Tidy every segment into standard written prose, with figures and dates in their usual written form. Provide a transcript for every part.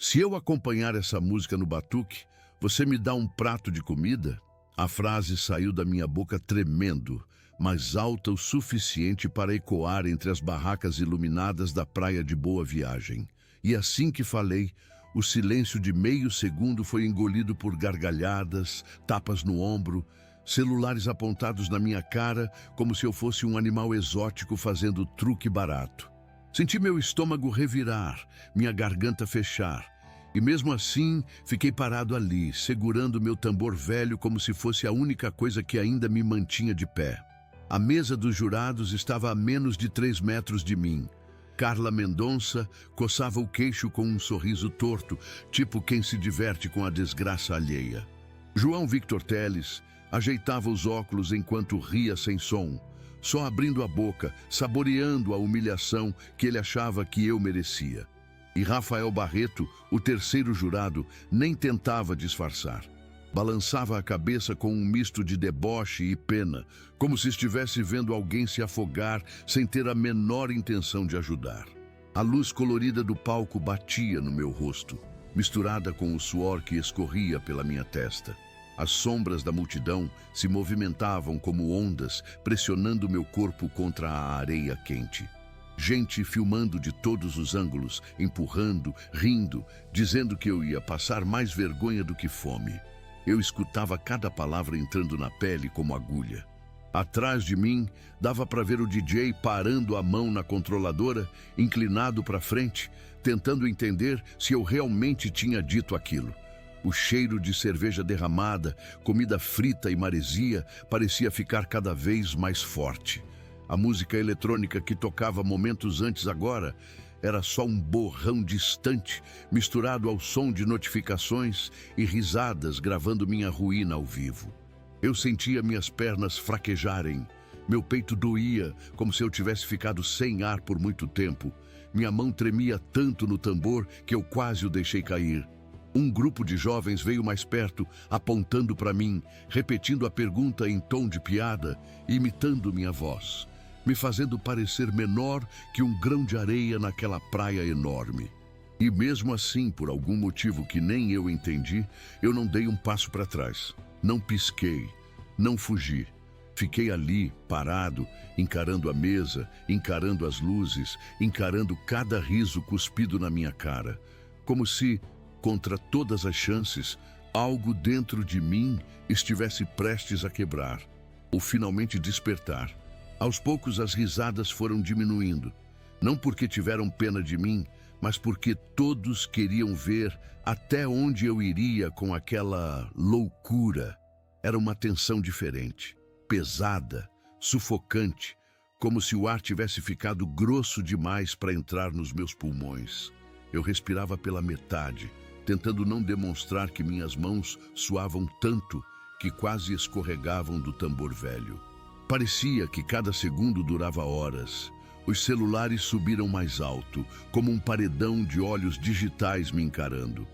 Se eu acompanhar essa música no batuque, você me dá um prato de comida? A frase saiu da minha boca tremendo, mas alta o suficiente para ecoar entre as barracas iluminadas da praia de Boa Viagem. E assim que falei, o silêncio de meio segundo foi engolido por gargalhadas, tapas no ombro, celulares apontados na minha cara como se eu fosse um animal exótico fazendo truque barato. Senti meu estômago revirar, minha garganta fechar. E mesmo assim, fiquei parado ali, segurando meu tambor velho como se fosse a única coisa que ainda me mantinha de pé. A mesa dos jurados estava a menos de 3 metros de mim. Carla Mendonça coçava o queixo com um sorriso torto, tipo quem se diverte com a desgraça alheia. João Victor Teles ajeitava os óculos enquanto ria sem som, só abrindo a boca, saboreando a humilhação que ele achava que eu merecia. E Rafael Barreto, o terceiro jurado, nem tentava disfarçar. Balançava a cabeça com um misto de deboche e pena, como se estivesse vendo alguém se afogar sem ter a menor intenção de ajudar. A luz colorida do palco batia no meu rosto, misturada com o suor que escorria pela minha testa. As sombras da multidão se movimentavam como ondas, pressionando meu corpo contra a areia quente. Gente filmando de todos os ângulos, empurrando, rindo, dizendo que eu ia passar mais vergonha do que fome. Eu escutava cada palavra entrando na pele como agulha. Atrás de mim, dava para ver o DJ parando a mão na controladora, inclinado para frente, tentando entender se eu realmente tinha dito aquilo. O cheiro de cerveja derramada, comida frita e maresia parecia ficar cada vez mais forte. A música eletrônica que tocava momentos antes agora era só um borrão distante, misturado ao som de notificações e risadas gravando minha ruína ao vivo. Eu sentia minhas pernas fraquejarem, meu peito doía como se eu tivesse ficado sem ar por muito tempo. Minha mão tremia tanto no tambor que eu quase o deixei cair. Um grupo de jovens veio mais perto, apontando para mim, repetindo a pergunta em tom de piada, imitando minha voz, me fazendo parecer menor que um grão de areia naquela praia enorme. E mesmo assim, por algum motivo que nem eu entendi, eu não dei um passo para trás. Não pisquei, não fugi. Fiquei ali, parado, encarando a mesa, encarando as luzes, encarando cada riso cuspido na minha cara. Como se, contra todas as chances, algo dentro de mim estivesse prestes a quebrar, ou finalmente despertar. Aos poucos as risadas foram diminuindo, não porque tiveram pena de mim, mas porque todos queriam ver até onde eu iria com aquela loucura. Era uma tensão diferente, pesada, sufocante, como se o ar tivesse ficado grosso demais para entrar nos meus pulmões. Eu respirava pela metade, tentando não demonstrar que minhas mãos suavam tanto que quase escorregavam do tambor velho. Parecia que cada segundo durava horas. Os celulares subiram mais alto, como um paredão de olhos digitais me encarando.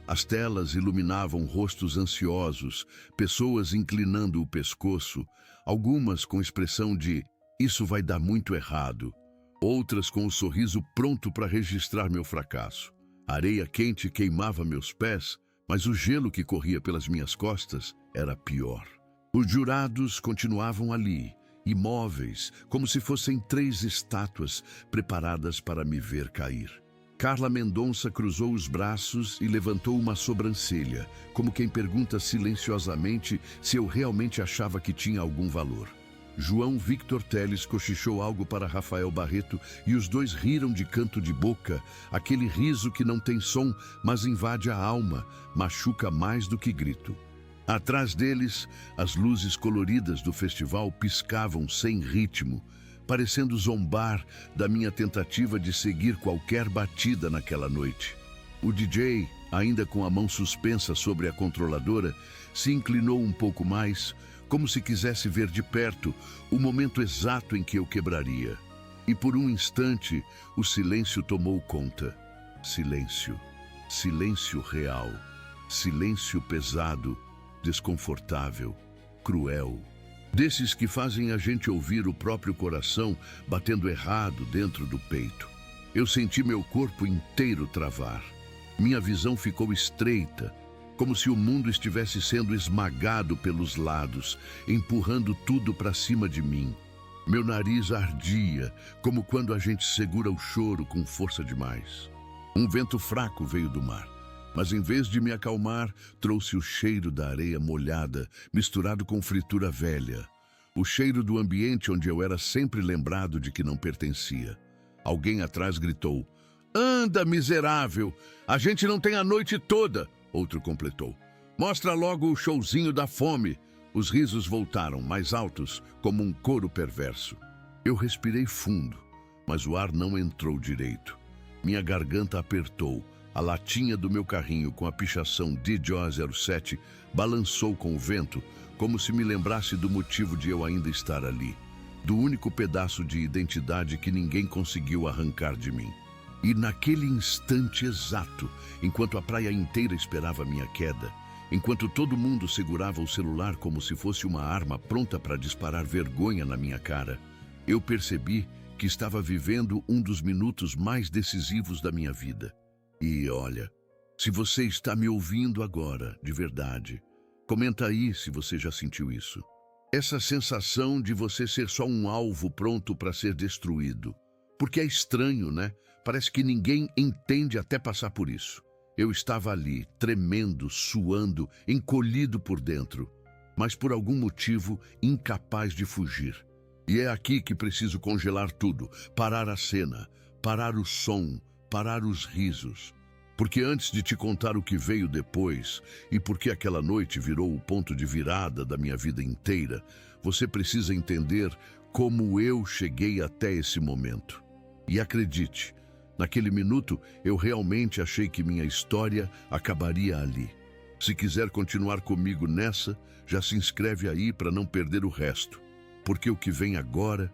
As telas iluminavam rostos ansiosos, pessoas inclinando o pescoço, algumas com expressão de "isso vai dar muito errado", outras com o sorriso pronto para registrar meu fracasso. A areia quente queimava meus pés, mas o gelo que corria pelas minhas costas era pior. Os jurados continuavam ali, imóveis, como se fossem 3 estátuas preparadas para me ver cair. Carla Mendonça cruzou os braços e levantou uma sobrancelha, como quem pergunta silenciosamente se eu realmente achava que tinha algum valor. João Victor Teles cochichou algo para Rafael Barreto e os dois riram de canto de boca, aquele riso que não tem som, mas invade a alma, machuca mais do que grito. Atrás deles, as luzes coloridas do festival piscavam sem ritmo, parecendo zombar da minha tentativa de seguir qualquer batida naquela noite. O DJ, ainda com a mão suspensa sobre a controladora, se inclinou um pouco mais, como se quisesse ver de perto o momento exato em que eu quebraria. E por um instante, o silêncio tomou conta. Silêncio. Silêncio real. Silêncio pesado, desconfortável, cruel. Desses que fazem a gente ouvir o próprio coração batendo errado dentro do peito. Eu senti meu corpo inteiro travar. Minha visão ficou estreita, como se o mundo estivesse sendo esmagado pelos lados, empurrando tudo para cima de mim. Meu nariz ardia, como quando a gente segura o choro com força demais. Um vento fraco veio do mar, mas em vez de me acalmar, trouxe o cheiro da areia molhada, misturado com fritura velha. O cheiro do ambiente onde eu era sempre lembrado de que não pertencia. Alguém atrás gritou: "Anda, miserável! A gente não tem a noite toda!" Outro completou: "Mostra logo o showzinho da fome!" Os risos voltaram, mais altos, como um coro perverso. Eu respirei fundo, mas o ar não entrou direito. Minha garganta apertou. A latinha do meu carrinho com a pichação DJO07 balançou com o vento, como se me lembrasse do motivo de eu ainda estar ali, do único pedaço de identidade que ninguém conseguiu arrancar de mim. E naquele instante exato, enquanto a praia inteira esperava minha queda, enquanto todo mundo segurava o celular como se fosse uma arma pronta para disparar vergonha na minha cara, eu percebi que estava vivendo um dos minutos mais decisivos da minha vida. E olha, se você está me ouvindo agora, de verdade, comenta aí se você já sentiu isso. Essa sensação de você ser só um alvo pronto para ser destruído. Porque é estranho, né? Parece que ninguém entende até passar por isso. Eu estava ali, tremendo, suando, encolhido por dentro, mas por algum motivo incapaz de fugir. E é aqui que preciso congelar tudo, parar a cena, parar o som, parar os risos. Porque antes de te contar o que veio depois e porque aquela noite virou o ponto de virada da minha vida inteira, você precisa entender como eu cheguei até esse momento. E acredite, naquele minuto eu realmente achei que minha história acabaria ali. Se quiser continuar comigo nessa, já se inscreve aí para não perder o resto. Porque o que vem agora,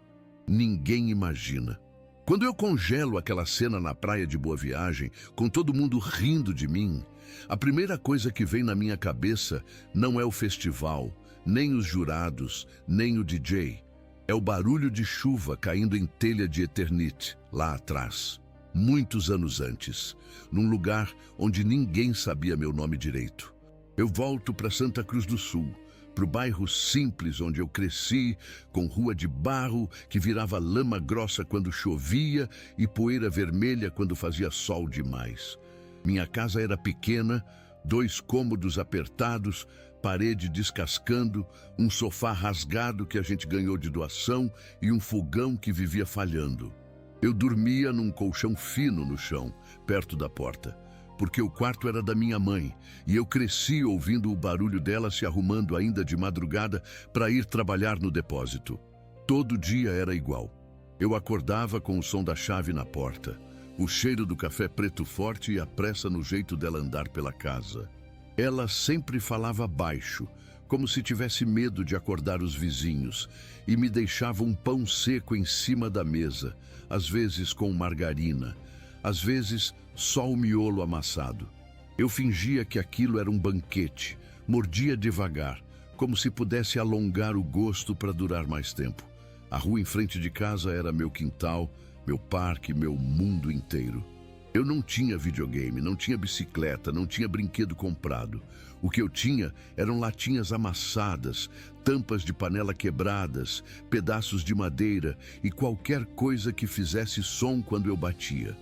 ninguém imagina. Quando eu congelo aquela cena na praia de Boa Viagem, com todo mundo rindo de mim, a primeira coisa que vem na minha cabeça não é o festival, nem os jurados, nem o DJ. É o barulho de chuva caindo em telha de Eternite, lá atrás, muitos anos antes, num lugar onde ninguém sabia meu nome direito. Eu volto para Santa Cruz do Sul, para o bairro simples onde eu cresci, com rua de barro que virava lama grossa quando chovia e poeira vermelha quando fazia sol demais. Minha casa era pequena, 2 cômodos apertados, parede descascando, um sofá rasgado que a gente ganhou de doação e um fogão que vivia falhando. Eu dormia num colchão fino no chão, perto da porta, porque o quarto era da minha mãe e eu cresci ouvindo o barulho dela se arrumando ainda de madrugada para ir trabalhar no depósito. Todo dia era igual. Eu acordava com o som da chave na porta, o cheiro do café preto forte e a pressa no jeito dela andar pela casa. Ela sempre falava baixo, como se tivesse medo de acordar os vizinhos, e me deixava um pão seco em cima da mesa, às vezes com margarina, às vezes só o miolo amassado. Eu fingia que aquilo era um banquete, mordia devagar, como se pudesse alongar o gosto para durar mais tempo. A rua em frente de casa era meu quintal, meu parque, meu mundo inteiro. Eu não tinha videogame, não tinha bicicleta, não tinha brinquedo comprado. O que eu tinha eram latinhas amassadas, tampas de panela quebradas, pedaços de madeira e qualquer coisa que fizesse som quando eu batia.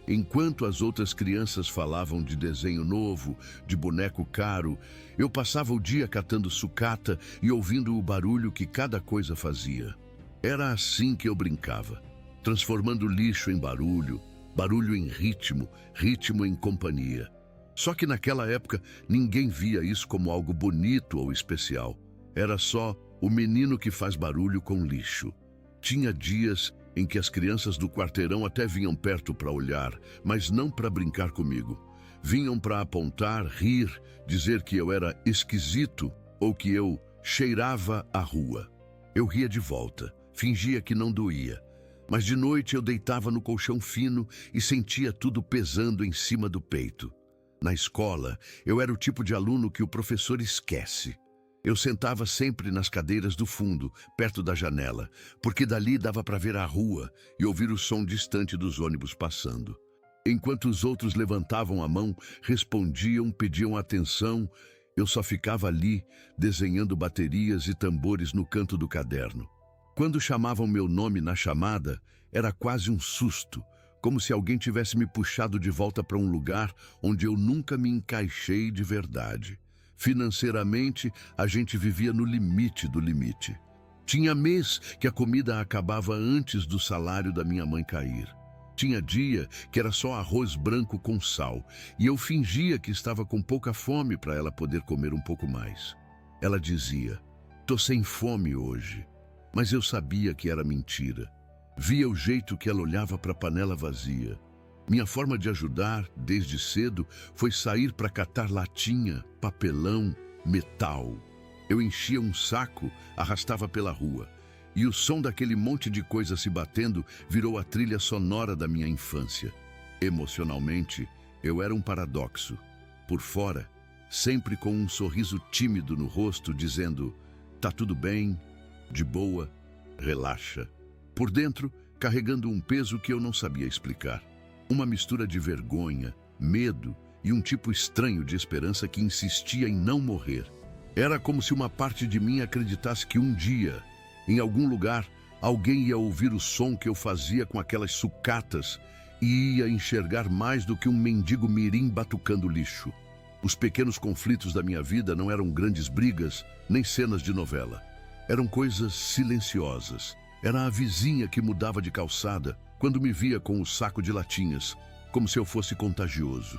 Enquanto as outras crianças falavam de desenho novo, de boneco caro, eu passava o dia catando sucata e ouvindo o barulho que cada coisa fazia. Era assim que eu brincava, transformando lixo em barulho, barulho em ritmo, ritmo em companhia. Só que naquela época ninguém via isso como algo bonito ou especial. Era só o menino que faz barulho com lixo. Tinha dias em que as crianças do quarteirão até vinham perto para olhar, mas não para brincar comigo. Vinham para apontar, rir, dizer que eu era esquisito ou que eu cheirava a rua. Eu ria de volta, fingia que não doía. Mas de noite eu deitava no colchão fino e sentia tudo pesando em cima do peito. Na escola, eu era o tipo de aluno que o professor esquece. Eu sentava sempre nas cadeiras do fundo, perto da janela, porque dali dava para ver a rua e ouvir o som distante dos ônibus passando. Enquanto os outros levantavam a mão, respondiam, pediam atenção, eu só ficava ali, desenhando baterias e tambores no canto do caderno. Quando chamavam meu nome na chamada, era quase um susto, como se alguém tivesse me puxado de volta para um lugar onde eu nunca me encaixei de verdade. Financeiramente, a gente vivia no limite do limite. Tinha mês que a comida acabava antes do salário da minha mãe cair. Tinha dia que era só arroz branco com sal, e eu fingia que estava com pouca fome para ela poder comer um pouco mais. Ela dizia, "Tô sem fome hoje." Mas eu sabia que era mentira. Via o jeito que ela olhava para a panela vazia. Minha forma de ajudar, desde cedo, foi sair para catar latinha, papelão, metal. Eu enchia um saco, arrastava pela rua. E o som daquele monte de coisa se batendo virou a trilha sonora da minha infância. Emocionalmente, eu era um paradoxo. Por fora, sempre com um sorriso tímido no rosto, dizendo, "Tá tudo bem, de boa, relaxa." Por dentro, carregando um peso que eu não sabia explicar. Uma mistura de vergonha, medo e um tipo estranho de esperança que insistia em não morrer. Era como se uma parte de mim acreditasse que um dia, em algum lugar, alguém ia ouvir o som que eu fazia com aquelas sucatas e ia enxergar mais do que um mendigo mirim batucando lixo. Os pequenos conflitos da minha vida não eram grandes brigas, nem cenas de novela. Eram coisas silenciosas. Era a vizinha que mudava de calçada quando me via com o saco de latinhas, como se eu fosse contagioso.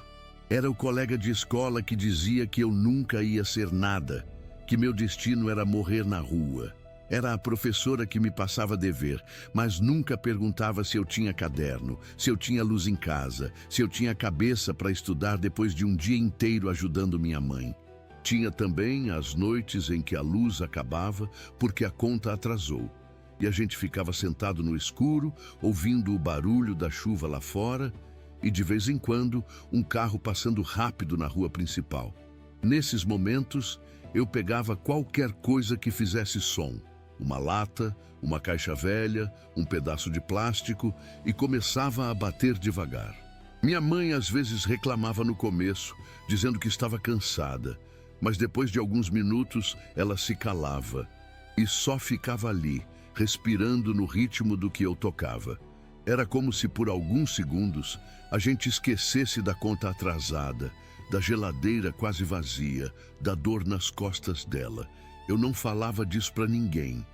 Era o colega de escola que dizia que eu nunca ia ser nada, que meu destino era morrer na rua. Era a professora que me passava dever, mas nunca perguntava se eu tinha caderno, se eu tinha luz em casa, se eu tinha cabeça para estudar depois de um dia inteiro ajudando minha mãe. Tinha também as noites em que a luz acabava porque a conta atrasou. E a gente ficava sentado no escuro, ouvindo o barulho da chuva lá fora e, de vez em quando, um carro passando rápido na rua principal. Nesses momentos, eu pegava qualquer coisa que fizesse som. Uma lata, uma caixa velha, um pedaço de plástico e começava a bater devagar. Minha mãe às vezes reclamava no começo, dizendo que estava cansada, mas depois de alguns minutos ela se calava e só ficava ali, respirando no ritmo do que eu tocava. Era como se por alguns segundos a gente esquecesse da conta atrasada, da geladeira quase vazia, da dor nas costas dela. Eu não falava disso para ninguém,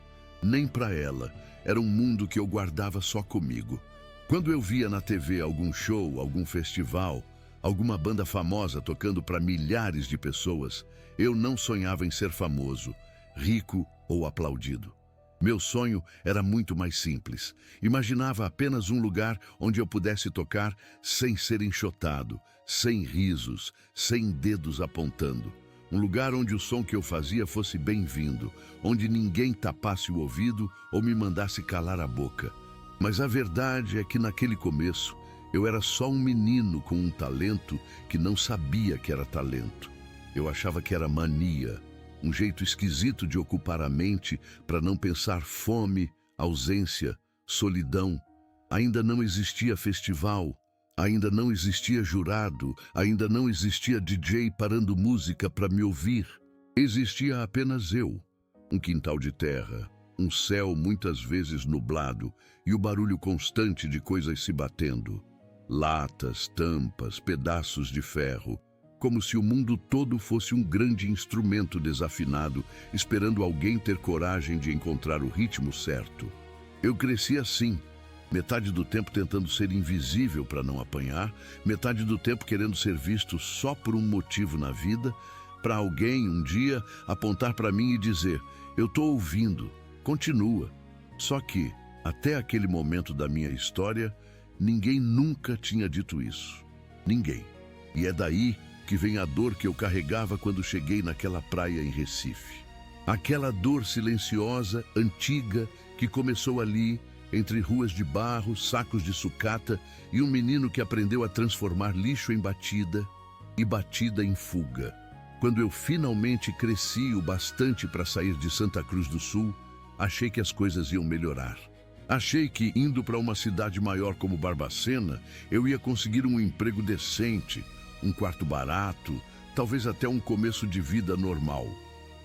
nem para ela. Era um mundo que eu guardava só comigo. Quando eu via na TV algum show, algum festival, alguma banda famosa tocando para milhares de pessoas, eu não sonhava em ser famoso, rico ou aplaudido. Meu sonho era muito mais simples. Imaginava apenas um lugar onde eu pudesse tocar sem ser enxotado, sem risos, sem dedos apontando. Um lugar onde o som que eu fazia fosse bem-vindo, onde ninguém tapasse o ouvido ou me mandasse calar a boca. Mas a verdade é que naquele começo eu era só um menino com um talento que não sabia que era talento. Eu achava que era mania. Um jeito esquisito de ocupar a mente para não pensar fome, ausência, solidão. Ainda não existia festival, ainda não existia jurado, ainda não existia DJ parando música para me ouvir. Existia apenas eu, um quintal de terra, um céu muitas vezes nublado e o barulho constante de coisas se batendo. Latas, tampas, pedaços de ferro. Como se o mundo todo fosse um grande instrumento desafinado, esperando alguém ter coragem de encontrar o ritmo certo. Eu cresci assim, metade do tempo tentando ser invisível para não apanhar, metade do tempo querendo ser visto só por um motivo na vida, para alguém um dia apontar para mim e dizer, "Eu estou ouvindo, continua." Só que, até aquele momento da minha história, ninguém nunca tinha dito isso. Ninguém. E é daí que vem a dor que eu carregava quando cheguei naquela praia em Recife. Aquela dor silenciosa, antiga, que começou ali, entre ruas de barro, sacos de sucata e um menino que aprendeu a transformar lixo em batida e batida em fuga. Quando eu finalmente cresci o bastante para sair de Santa Cruz do Sul, achei que as coisas iam melhorar. Achei que, indo para uma cidade maior como Barbacena, eu ia conseguir um emprego decente, um quarto barato, talvez até um começo de vida normal.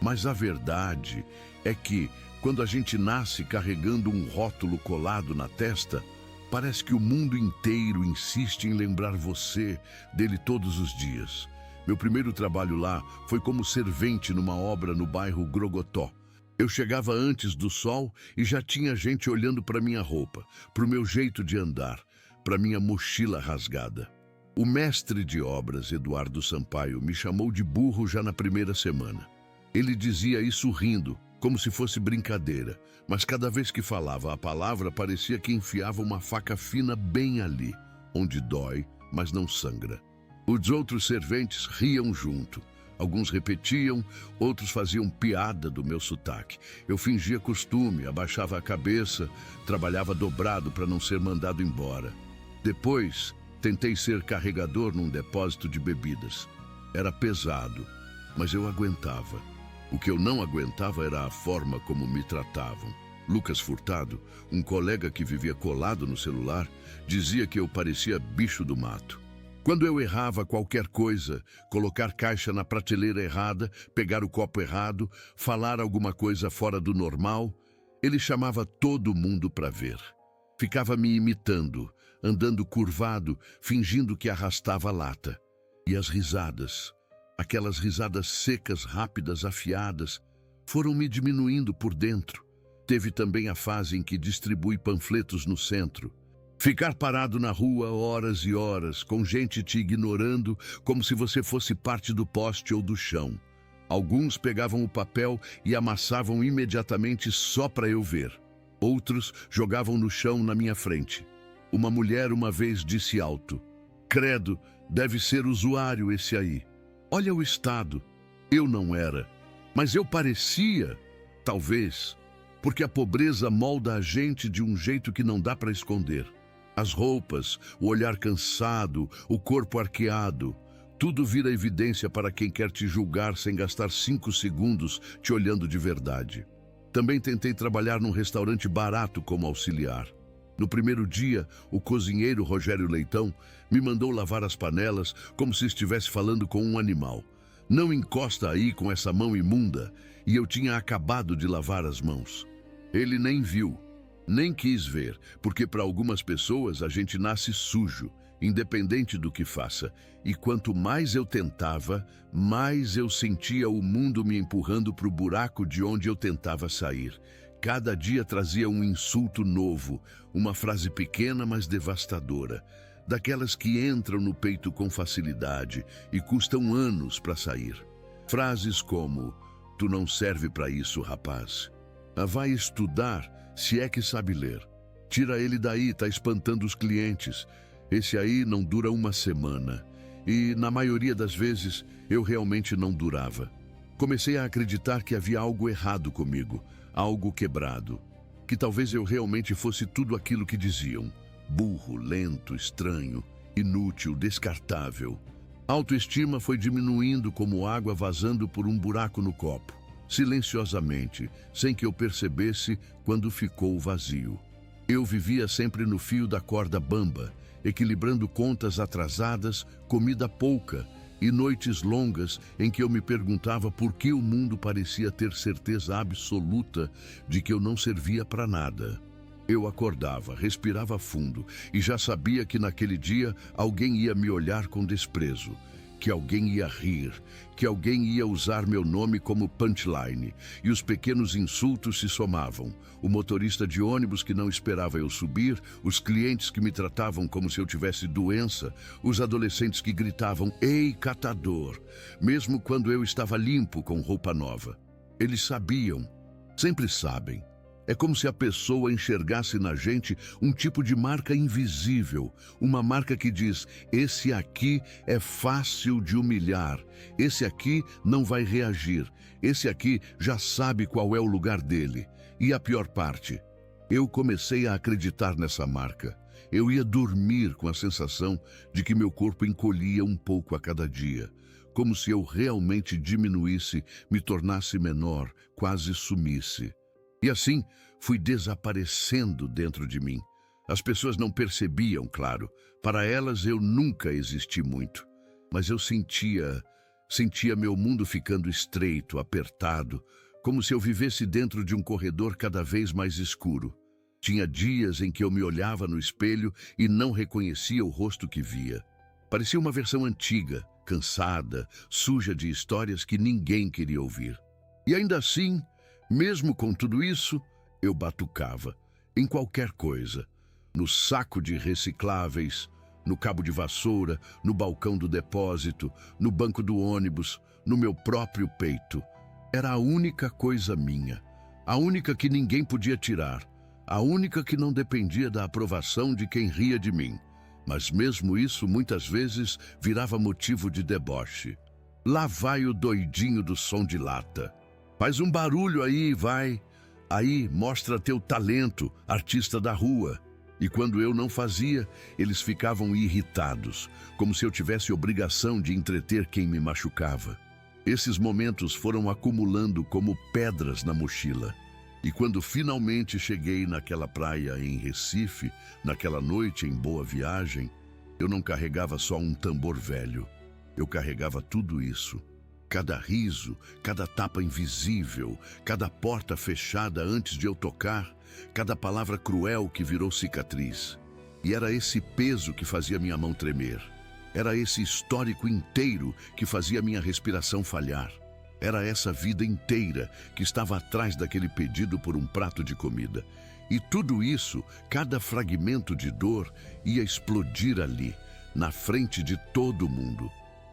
Mas a verdade é que, quando a gente nasce carregando um rótulo colado na testa, parece que o mundo inteiro insiste em lembrar você dele todos os dias. Meu primeiro trabalho lá foi como servente numa obra no bairro Grogotó. Eu chegava antes do sol e já tinha gente olhando para minha roupa, para o meu jeito de andar, para minha mochila rasgada. O mestre de obras, Eduardo Sampaio, me chamou de burro já na primeira semana. Ele dizia isso rindo, como se fosse brincadeira, mas cada vez que falava a palavra parecia que enfiava uma faca fina bem ali, onde dói, mas não sangra. Os outros serventes riam junto. Alguns repetiam, outros faziam piada do meu sotaque. Eu fingia costume, abaixava a cabeça, trabalhava dobrado para não ser mandado embora. Depois, tentei ser carregador num depósito de bebidas. Era pesado, mas eu aguentava. O que eu não aguentava era a forma como me tratavam. Lucas Furtado, um colega que vivia colado no celular, dizia que eu parecia bicho do mato. Quando eu errava qualquer coisa, colocar caixa na prateleira errada, pegar o copo errado, falar alguma coisa fora do normal, ele chamava todo mundo para ver. Ficava me imitando, andando curvado, fingindo que arrastava a lata. E as risadas, aquelas risadas secas, rápidas, afiadas, foram me diminuindo por dentro. Teve também a fase em que distribui panfletos no centro. Ficar parado na rua horas e horas, com gente te ignorando, como se você fosse parte do poste ou do chão. Alguns pegavam o papel e amassavam imediatamente só para eu ver. Outros jogavam no chão na minha frente. Uma mulher uma vez disse alto: "Credo, deve ser usuário esse aí. Olha o estado." Eu não era, mas eu parecia, talvez, porque a pobreza molda a gente de um jeito que não dá para esconder. As roupas, o olhar cansado, o corpo arqueado, tudo vira evidência para quem quer te julgar sem gastar 5 segundos te olhando de verdade. Também tentei trabalhar num restaurante barato como auxiliar. No primeiro dia, o cozinheiro Rogério Leitão me mandou lavar as panelas como se estivesse falando com um animal. "Não encosta aí com essa mão imunda", e eu tinha acabado de lavar as mãos. Ele nem viu. Nem quis ver, porque para algumas pessoas a gente nasce sujo, independente do que faça. E quanto mais eu tentava, mais eu sentia o mundo me empurrando para o buraco de onde eu tentava sair. Cada dia trazia um insulto novo, uma frase pequena mas devastadora, daquelas que entram no peito com facilidade e custam anos para sair. Frases como: "Tu não serve para isso, rapaz. Vai estudar, se é que sabe ler. Tira ele daí, tá espantando os clientes. Esse aí não dura uma semana." E, na maioria das vezes, eu realmente não durava. Comecei a acreditar que havia algo errado comigo, algo quebrado. Que talvez eu realmente fosse tudo aquilo que diziam. Burro, lento, estranho, inútil, descartável. A autoestima foi diminuindo como água vazando por um buraco no copo. Silenciosamente, sem que eu percebesse quando ficou vazio. Eu vivia sempre no fio da corda bamba, equilibrando contas atrasadas, comida pouca e noites longas em que eu me perguntava por que o mundo parecia ter certeza absoluta de que eu não servia para nada. Eu acordava, respirava fundo e já sabia que naquele dia alguém ia me olhar com desprezo, que alguém ia rir, que alguém ia usar meu nome como punchline, e os pequenos insultos se somavam. O motorista de ônibus que não esperava eu subir, os clientes que me tratavam como se eu tivesse doença, os adolescentes que gritavam "Ei, catador!", mesmo quando eu estava limpo com roupa nova. Eles sabiam, sempre sabem. É como se a pessoa enxergasse na gente um tipo de marca invisível, uma marca que diz: esse aqui é fácil de humilhar, esse aqui não vai reagir, esse aqui já sabe qual é o lugar dele. E a pior parte, eu comecei a acreditar nessa marca. Eu ia dormir com a sensação de que meu corpo encolhia um pouco a cada dia, como se eu realmente diminuísse, me tornasse menor, quase sumisse. E assim fui desaparecendo dentro de mim. As pessoas não percebiam, claro. Para elas eu nunca existi muito. Mas eu sentia meu mundo ficando estreito, apertado, como se eu vivesse dentro de um corredor cada vez mais escuro. Tinha dias em que eu me olhava no espelho e não reconhecia o rosto que via. Parecia uma versão antiga, cansada, suja de histórias que ninguém queria ouvir. E ainda assim, mesmo com tudo isso, eu batucava em qualquer coisa. No saco de recicláveis, no cabo de vassoura, no balcão do depósito, no banco do ônibus, no meu próprio peito. Era a única coisa minha, a única que ninguém podia tirar, a única que não dependia da aprovação de quem ria de mim. Mas mesmo isso muitas vezes virava motivo de deboche. Lá vai o doidinho do som de lata. Faz um barulho aí, vai. Aí mostra teu talento, artista da rua. E quando eu não fazia, eles ficavam irritados, como se eu tivesse obrigação de entreter quem me machucava. Esses momentos foram acumulando como pedras na mochila. E quando finalmente cheguei naquela praia em Recife, naquela noite em Boa Viagem, eu não carregava só um tambor velho. Eu carregava tudo isso. Cada riso, cada tapa invisível, cada porta fechada antes de eu tocar, cada palavra cruel que virou cicatriz. E era esse peso que fazia minha mão tremer. Era esse histórico inteiro que fazia minha respiração falhar. Era essa vida inteira que estava atrás daquele pedido por um prato de comida. E tudo isso, cada fragmento de dor, ia explodir ali, na frente de todo mundo.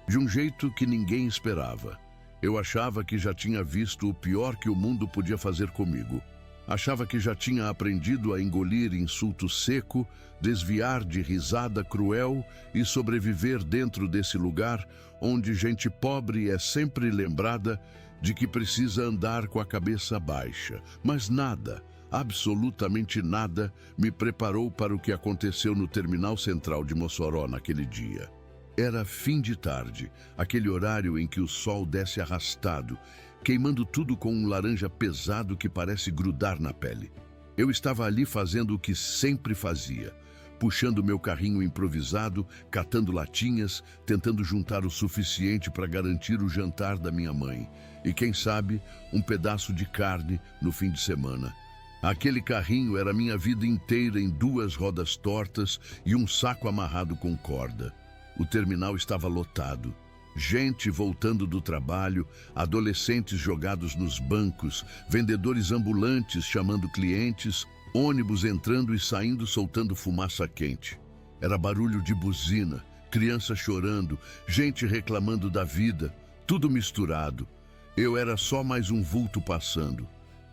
De um jeito que ninguém esperava. Eu achava que já tinha visto o pior que o mundo podia fazer comigo. Achava que já tinha aprendido a engolir insulto seco, desviar de risada cruel e sobreviver dentro desse lugar onde gente pobre é sempre lembrada de que precisa andar com a cabeça baixa. Mas nada, absolutamente nada, me preparou para o que aconteceu no terminal central de Mossoró naquele dia. Era fim de tarde, aquele horário em que o sol desce arrastado, queimando tudo com um laranja pesado que parece grudar na pele. Eu estava ali fazendo o que sempre fazia, puxando meu carrinho improvisado, catando latinhas, tentando juntar o suficiente para garantir o jantar da minha mãe. E quem sabe, um pedaço de carne no fim de semana. Aquele carrinho era minha vida inteira em 2 rodas tortas e um saco amarrado com corda. O terminal estava lotado. Gente voltando do trabalho, adolescentes jogados nos bancos, vendedores ambulantes chamando clientes, ônibus entrando e saindo soltando fumaça quente. Era barulho de buzina, criança chorando, gente reclamando da vida, tudo misturado. Eu era só mais um vulto passando.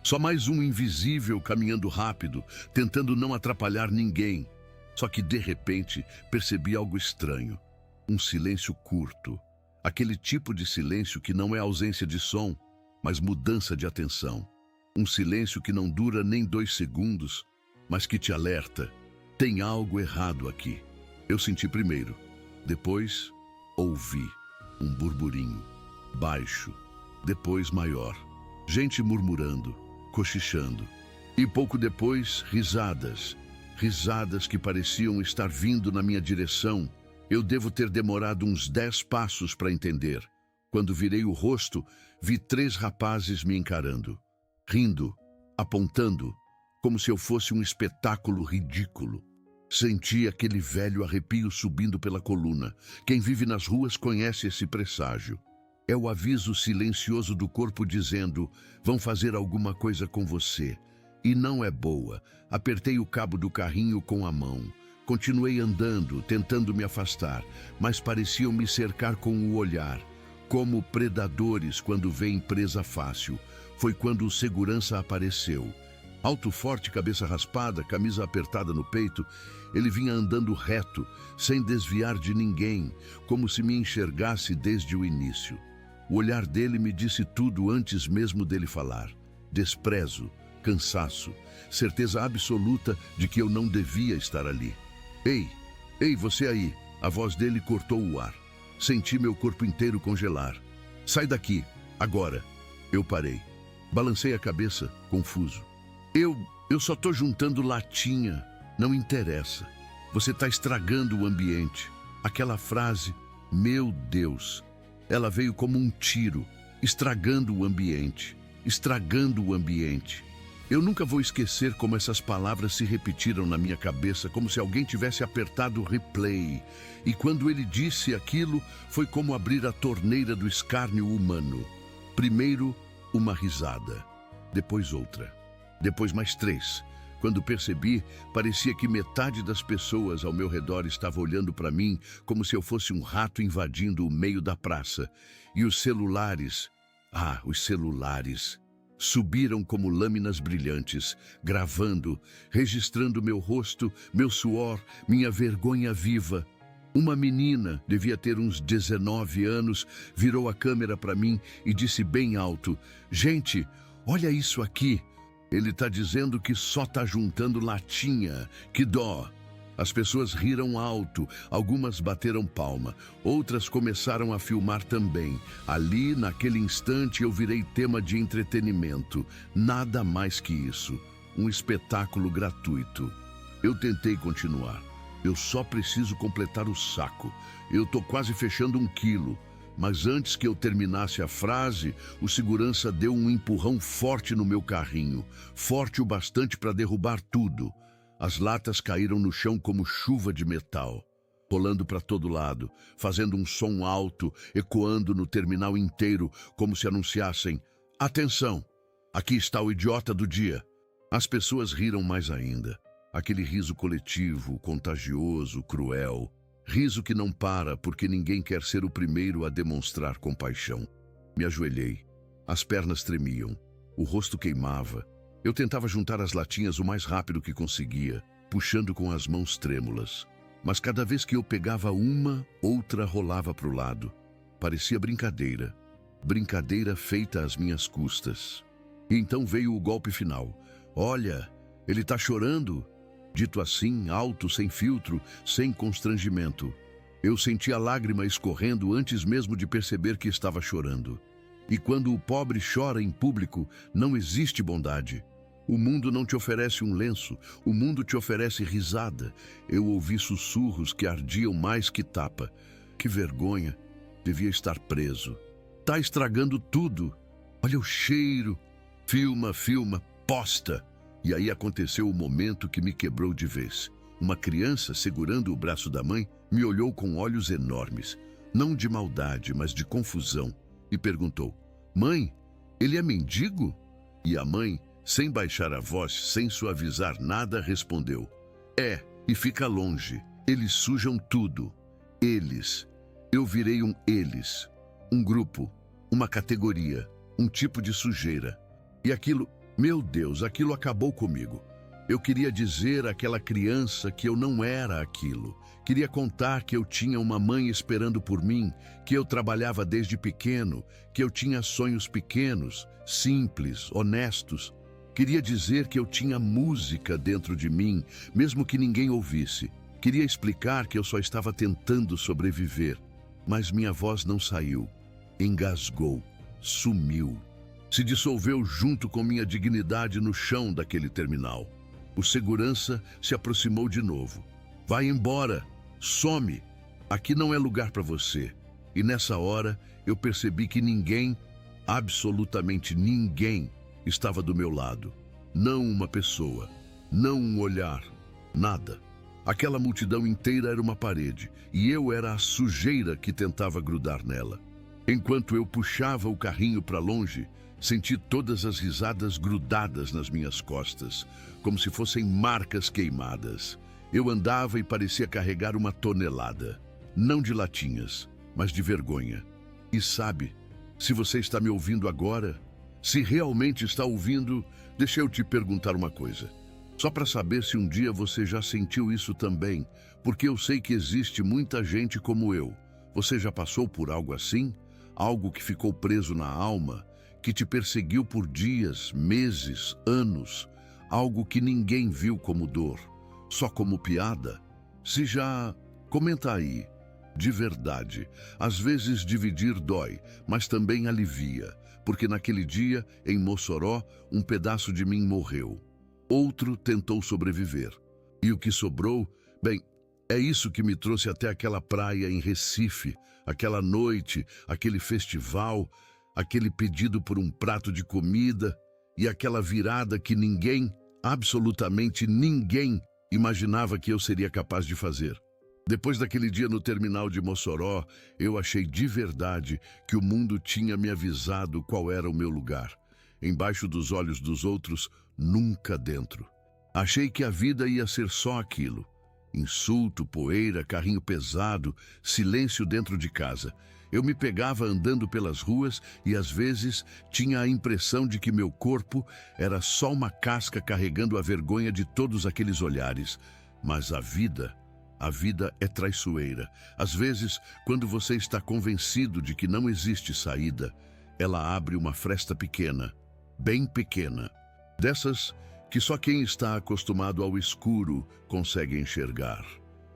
Só mais um invisível caminhando rápido, tentando não atrapalhar ninguém. Só que de repente percebi algo estranho. Um silêncio curto. Aquele tipo de silêncio que não é ausência de som, mas mudança de atenção. Um silêncio que não dura nem 2 segundos, mas que te alerta. Tem algo errado aqui. Eu senti primeiro. Depois, ouvi um burburinho. Baixo. Depois maior. Gente murmurando, cochichando. E pouco depois, risadas. Risadas que pareciam estar vindo na minha direção. Eu devo ter demorado uns 10 passos para entender. Quando virei o rosto, vi 3 rapazes me encarando, rindo, apontando, como se eu fosse um espetáculo ridículo. Senti aquele velho arrepio subindo pela coluna. Quem vive nas ruas conhece esse presságio. É o aviso silencioso do corpo dizendo: vão fazer alguma coisa com você. E não é boa. Apertei o cabo do carrinho com a mão. Continuei andando, tentando me afastar, mas pareciam me cercar com o olhar, como predadores quando veem presa fácil. Foi quando o segurança apareceu. Alto, forte, cabeça raspada, camisa apertada no peito, ele vinha andando reto, sem desviar de ninguém, como se me enxergasse desde o início. O olhar dele me disse tudo antes mesmo dele falar. Desprezo, cansaço, certeza absoluta de que eu não devia estar ali. Ei, você aí! A voz dele cortou o ar. Senti meu corpo inteiro congelar. Sai daqui, agora! Eu parei. Balancei a cabeça, confuso. Eu só tô juntando latinha. Não interessa. Você tá estragando o ambiente. Aquela frase, meu Deus, ela veio como um tiro, estragando o ambiente, estragando o ambiente. Eu nunca vou esquecer como essas palavras se repetiram na minha cabeça, como se alguém tivesse apertado o replay. E quando ele disse aquilo, foi como abrir a torneira do escárnio humano. Primeiro, uma risada. Depois outra. Depois mais 3. Quando percebi, parecia que metade das pessoas ao meu redor estava olhando para mim como se eu fosse um rato invadindo o meio da praça. E os celulares, os celulares, subiram como lâminas brilhantes, gravando, registrando meu rosto, meu suor, minha vergonha viva. Uma menina, devia ter uns 19 anos, virou a câmera para mim e disse bem alto: "Gente, olha isso aqui. Ele tá dizendo que só tá juntando latinha. Que dó." As pessoas riram alto, algumas bateram palma, outras começaram a filmar também. Ali, naquele instante, eu virei tema de entretenimento. Nada mais que isso. Um espetáculo gratuito. Eu tentei continuar. Eu só preciso completar o saco. Eu tô quase fechando 1 quilo. Mas antes que eu terminasse a frase, o segurança deu um empurrão forte no meu carrinho. Forte o bastante para derrubar tudo. As latas caíram no chão como chuva de metal, rolando para todo lado, fazendo um som alto, ecoando no terminal inteiro, como se anunciassem: "Atenção, aqui está o idiota do dia." As pessoas riram mais ainda. Aquele riso coletivo, contagioso, cruel. Riso que não para porque ninguém quer ser o primeiro a demonstrar compaixão. Me ajoelhei. As pernas tremiam. O rosto queimava. Eu tentava juntar as latinhas o mais rápido que conseguia, puxando com as mãos trêmulas. Mas cada vez que eu pegava uma, outra rolava para o lado. Parecia brincadeira. Brincadeira feita às minhas custas. E então veio o golpe final. "Olha, ele tá chorando." Dito assim, alto, sem filtro, sem constrangimento. Eu senti a lágrima escorrendo antes mesmo de perceber que estava chorando. E quando o pobre chora em público, não existe bondade. O mundo não te oferece um lenço, o mundo te oferece risada. Eu ouvi sussurros que ardiam mais que tapa. Que vergonha, devia estar preso. Tá estragando tudo. Olha o cheiro. Filma, posta. E aí aconteceu o momento que me quebrou de vez. Uma criança, segurando o braço da mãe, me olhou com olhos enormes, não de maldade, mas de confusão, e perguntou: "Mãe, ele é mendigo?" E a mãe, sem baixar a voz, sem suavizar nada, respondeu: "É, e fica longe. Eles sujam tudo. Eles. Eu virei um eles. Um grupo, uma categoria, um tipo de sujeira. E aquilo... Meu Deus, aquilo acabou comigo. Eu queria dizer àquela criança que eu não era aquilo. Queria contar que eu tinha uma mãe esperando por mim, que eu trabalhava desde pequeno, que eu tinha sonhos pequenos, simples, honestos. Queria dizer que eu tinha música dentro de mim, mesmo que ninguém ouvisse. Queria explicar que eu só estava tentando sobreviver. Mas minha voz não saiu. Engasgou. Sumiu. Se dissolveu junto com minha dignidade no chão daquele terminal. O segurança se aproximou de novo. "Vai embora, some. Aqui não é lugar para você." E nessa hora eu percebi que ninguém, absolutamente ninguém, estava do meu lado. Não uma pessoa, não um olhar, nada. Aquela multidão inteira era uma parede e eu era a sujeira que tentava grudar nela. Enquanto eu puxava o carrinho para longe, senti todas as risadas grudadas nas minhas costas, como se fossem marcas queimadas. Eu andava e parecia carregar uma tonelada, não de latinhas, mas de vergonha. E sabe, se você está me ouvindo agora, se realmente está ouvindo, deixa eu te perguntar uma coisa. Só para saber se um dia você já sentiu isso também, porque eu sei que existe muita gente como eu. Você já passou por algo assim? Algo que ficou preso na alma, que te perseguiu por dias, meses, anos, algo que ninguém viu como dor, só como piada? Se já, comenta aí. De verdade, às vezes dividir dói, mas também alivia, porque naquele dia, em Mossoró, um pedaço de mim morreu. outro tentou sobreviver. E o que sobrou, bem, é isso que me trouxe até aquela praia em Recife, aquela noite, aquele festival, aquele pedido por um prato de comida e aquela virada que ninguém, absolutamente ninguém, imaginava que eu seria capaz de fazer. Depois daquele dia no terminal de Mossoró, eu achei de verdade que o mundo tinha me avisado qual era o meu lugar. Embaixo dos olhos dos outros, nunca dentro. Achei que a vida ia ser só aquilo. Insulto, poeira, carrinho pesado, silêncio dentro de casa. Eu me pegava andando pelas ruas e às vezes tinha a impressão de que meu corpo era só uma casca carregando a vergonha de todos aqueles olhares. Mas a vida é traiçoeira. Às vezes, quando você está convencido de que não existe saída, ela abre uma fresta pequena, bem pequena, dessas que só quem está acostumado ao escuro consegue enxergar.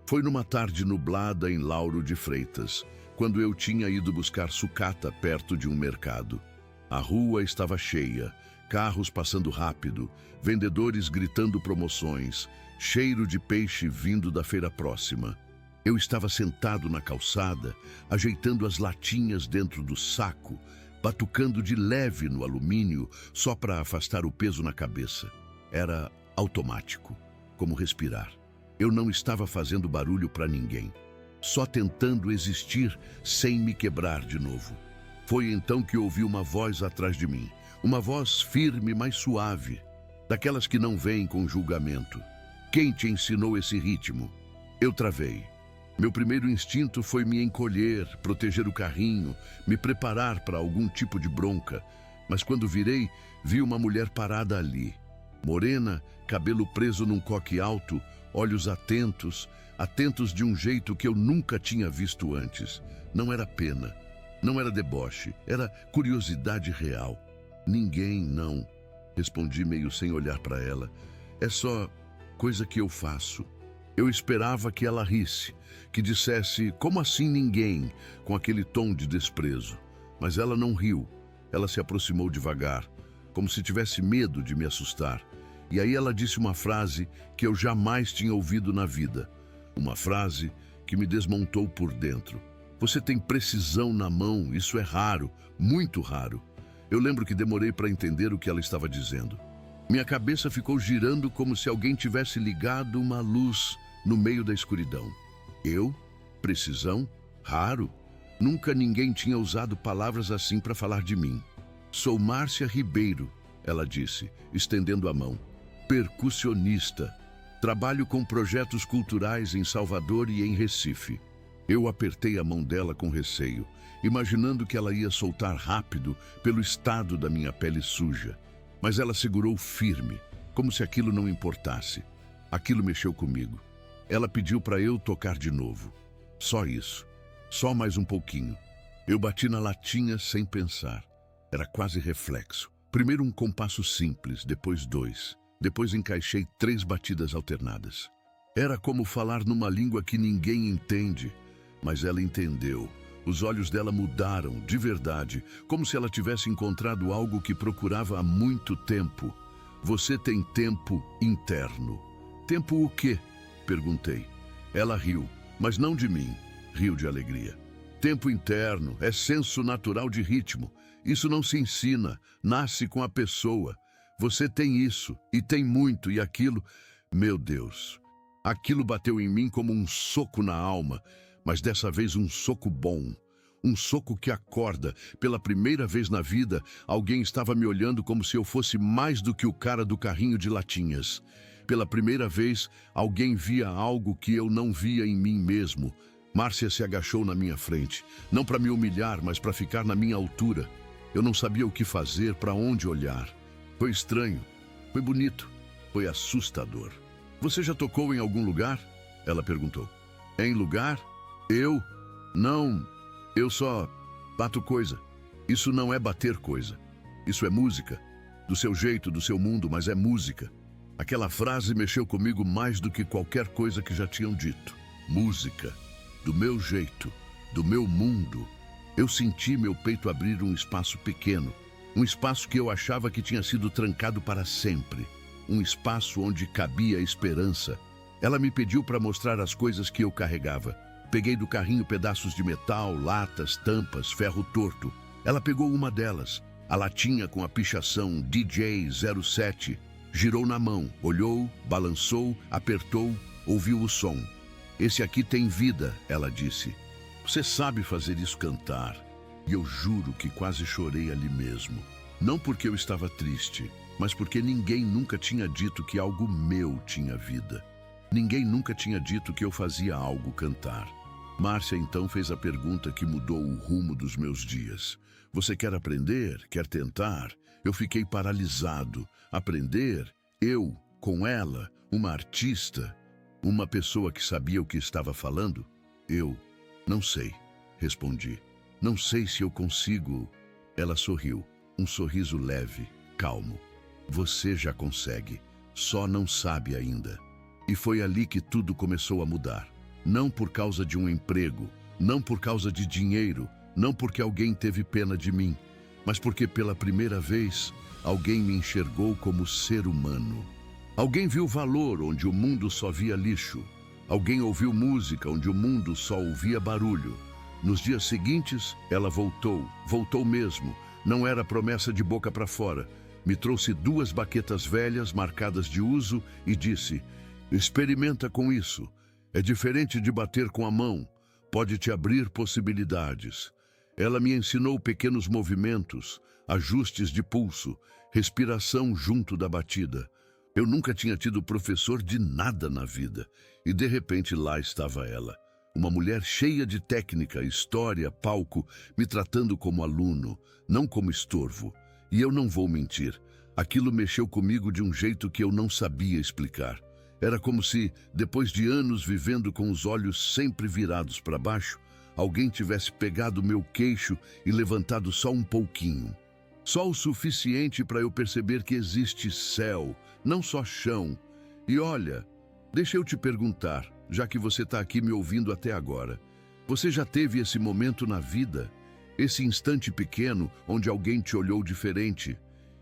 Foi numa tarde nublada em Lauro de Freitas, quando eu tinha ido buscar sucata perto de um mercado. A rua estava cheia, carros passando rápido, vendedores gritando promoções, cheiro de peixe vindo da feira próxima. Eu estava sentado na calçada, ajeitando as latinhas dentro do saco, batucando de leve no alumínio só para afastar o peso na cabeça. Era automático, como respirar. Eu não estava fazendo barulho para ninguém, só tentando existir sem me quebrar de novo. Foi então que ouvi uma voz atrás de mim, uma voz firme, mas suave, daquelas que não vêm com julgamento. Quem te ensinou esse ritmo? Eu travei. Meu primeiro instinto foi me encolher, proteger o carrinho, me preparar para algum tipo de bronca. Mas quando virei, vi uma mulher parada ali. Morena, cabelo preso num coque alto, olhos atentos de um jeito que eu nunca tinha visto antes. Não era pena, não era deboche, era curiosidade real. Ninguém, não, respondi meio sem olhar para ela. É só coisa que eu faço. Eu esperava que ela risse, que dissesse, como assim ninguém, com aquele tom de desprezo. Mas ela não riu. Ela se aproximou devagar, como se tivesse medo de me assustar. E aí ela disse uma frase que eu jamais tinha ouvido na vida. Uma frase que me desmontou por dentro. Você tem precisão na mão, isso é raro, muito raro. Eu lembro que demorei para entender o que ela estava dizendo. Minha cabeça ficou girando como se alguém tivesse ligado uma luz no meio da escuridão. Eu? Precisão? Raro? Nunca ninguém tinha usado palavras assim para falar de mim. Sou Márcia Ribeiro, ela disse, estendendo a mão. Percussionista. Trabalho com projetos culturais em Salvador e em Recife. Eu apertei a mão dela com receio, imaginando que ela ia soltar rápido pelo estado da minha pele suja. Mas ela segurou firme, como se aquilo não importasse. Aquilo mexeu comigo. Ela pediu para eu tocar de novo. Só isso. Só mais um pouquinho. Eu bati na latinha sem pensar. Era quase reflexo. Primeiro um compasso simples, depois 2. Depois encaixei 3 batidas alternadas. Era como falar numa língua que ninguém entende, mas ela entendeu. Os olhos dela mudaram, de verdade, como se ela tivesse encontrado algo que procurava há muito tempo. Você tem tempo interno. Tempo o quê? Perguntei. Ela riu, mas não de mim. Riu de alegria. Tempo interno é senso natural de ritmo. Isso não se ensina, nasce com a pessoa. Você tem isso, e tem muito, e aquilo... Meu Deus! Aquilo bateu em mim como um soco na alma, mas dessa vez um soco bom. Um soco que acorda. Pela primeira vez na vida, alguém estava me olhando como se eu fosse mais do que o cara do carrinho de latinhas. Pela primeira vez, alguém via algo que eu não via em mim mesmo. Márcia se agachou na minha frente, não para me humilhar, mas para ficar na minha altura. Eu não sabia o que fazer, para onde olhar. Foi estranho, foi bonito, foi assustador. Você já tocou em algum lugar? Ela perguntou. Em lugar? Eu? Não, eu só bato coisa. Isso não é bater coisa. Isso é música. Do seu jeito, do seu mundo, mas é música. Aquela frase mexeu comigo mais do que qualquer coisa que já tinham dito. Música. Do meu jeito, do meu mundo. Eu senti meu peito abrir um espaço pequeno. Um espaço que eu achava que tinha sido trancado para sempre. um espaço onde cabia esperança. Ela me pediu para mostrar as coisas que eu carregava. Peguei do carrinho pedaços de metal, latas, tampas, ferro torto. Ela pegou uma delas, a latinha com a pichação DJ 07, girou na mão, olhou, balançou, apertou, ouviu o som. Esse aqui tem vida, ela disse. Você sabe fazer isso cantar. E eu juro que quase chorei ali mesmo. Não porque eu estava triste, mas porque ninguém nunca tinha dito que algo meu tinha vida. Ninguém nunca tinha dito que eu fazia algo cantar. Márcia então fez a pergunta que mudou o rumo dos meus dias. Você quer aprender? Quer tentar? Eu fiquei paralisado. Aprender? Eu, com ela, uma artista, uma pessoa que sabia o que estava falando? Eu, não sei, respondi. Não sei se eu consigo. Ela sorriu, um sorriso leve, calmo. Você já consegue, só não sabe ainda. E foi ali que tudo começou a mudar. Não por causa de um emprego, não por causa de dinheiro, não porque alguém teve pena de mim, mas porque pela primeira vez alguém me enxergou como ser humano. Alguém viu valor onde o mundo só via lixo. Alguém ouviu música onde o mundo só ouvia barulho. Nos dias seguintes, ela voltou mesmo. Não era promessa de boca para fora. Me trouxe 2 baquetas velhas marcadas de uso e disse: experimenta com isso. É diferente de bater com a mão. Pode te abrir possibilidades. Ela me ensinou pequenos movimentos, ajustes de pulso, respiração junto da batida. Eu nunca tinha tido professor de nada na vida. E de repente lá estava ela. Uma mulher cheia de técnica, história, palco, me tratando como aluno, não como estorvo. E eu não vou mentir. Aquilo mexeu comigo de um jeito que eu não sabia explicar. Era como se, depois de anos vivendo com os olhos sempre virados para baixo, alguém tivesse pegado meu queixo e levantado só um pouquinho. Só o suficiente para eu perceber que existe céu, não só chão. E olha, deixa eu te perguntar, já que você está aqui me ouvindo até agora. Você já teve esse momento na vida? Esse instante pequeno onde alguém te olhou diferente?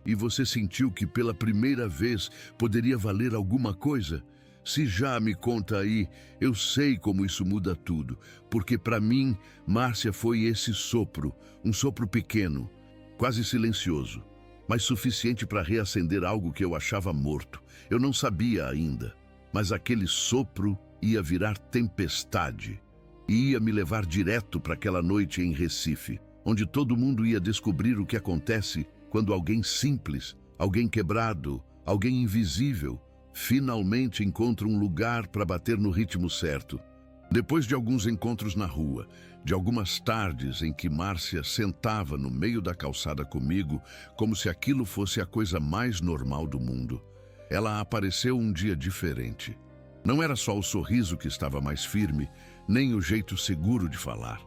E você sentiu que pela primeira vez poderia valer alguma coisa? Se já, me conta aí, eu sei como isso muda tudo, porque para mim, Márcia foi esse sopro, um sopro pequeno, quase silencioso, mas suficiente para reacender algo que eu achava morto. Eu não sabia ainda, mas aquele sopro ia virar tempestade e ia me levar direto para aquela noite em Recife, onde todo mundo ia descobrir o que acontece quando alguém simples, alguém quebrado, alguém invisível, finalmente encontra um lugar para bater no ritmo certo. Depois de alguns encontros na rua, de algumas tardes em que Márcia sentava no meio da calçada comigo, como se aquilo fosse a coisa mais normal do mundo, ela apareceu um dia diferente. Não era só o sorriso que estava mais firme, nem o jeito seguro de falar.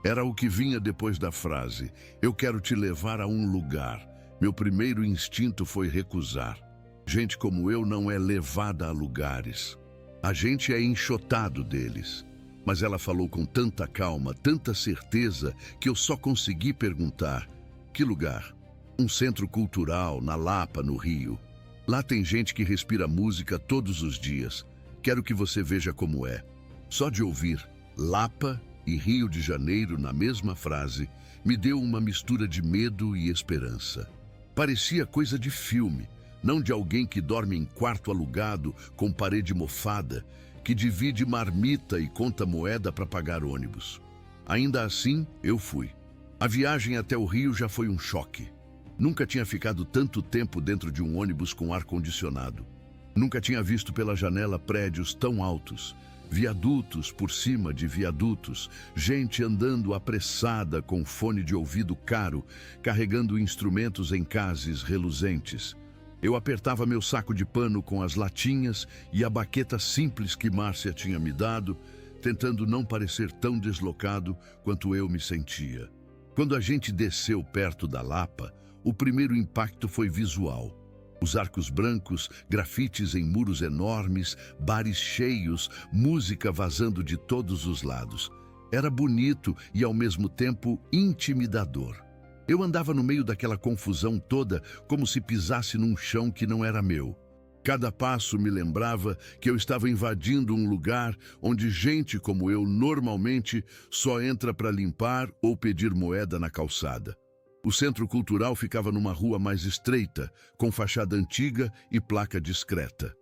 Era o que vinha depois da frase: eu quero te levar a um lugar. Meu primeiro instinto foi recusar. Gente como eu não é levada a lugares. A gente é enxotado deles. Mas ela falou com tanta calma, tanta certeza, que eu só consegui perguntar: que lugar? Um centro cultural, na Lapa, no Rio. Lá tem gente que respira música todos os dias. Quero que você veja como é. Só de ouvir Lapa e Rio de Janeiro na mesma frase, me deu uma mistura de medo e esperança. Parecia coisa de filme, não de alguém que dorme em quarto alugado com parede mofada, que divide marmita e conta moeda para pagar ônibus. Ainda assim, eu fui. A viagem até o Rio já foi um choque. Nunca tinha ficado tanto tempo dentro de um ônibus com ar-condicionado. Nunca tinha visto pela janela prédios tão altos, viadutos por cima de viadutos, gente andando apressada com fone de ouvido caro, carregando instrumentos em cases reluzentes. Eu apertava meu saco de pano com as latinhas e a baqueta simples que Márcia tinha me dado, tentando não parecer tão deslocado quanto eu me sentia. Quando a gente desceu perto da Lapa, o primeiro impacto foi visual. Os arcos brancos, grafites em muros enormes, bares cheios, música vazando de todos os lados. Era bonito e, ao mesmo tempo, intimidador. Eu andava no meio daquela confusão toda como se pisasse num chão que não era meu. Cada passo me lembrava que eu estava invadindo um lugar onde gente como eu normalmente só entra para limpar ou pedir moeda na calçada. O centro cultural ficava numa rua mais estreita, com fachada antiga e placa discreta.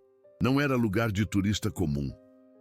Não era lugar de turista comum.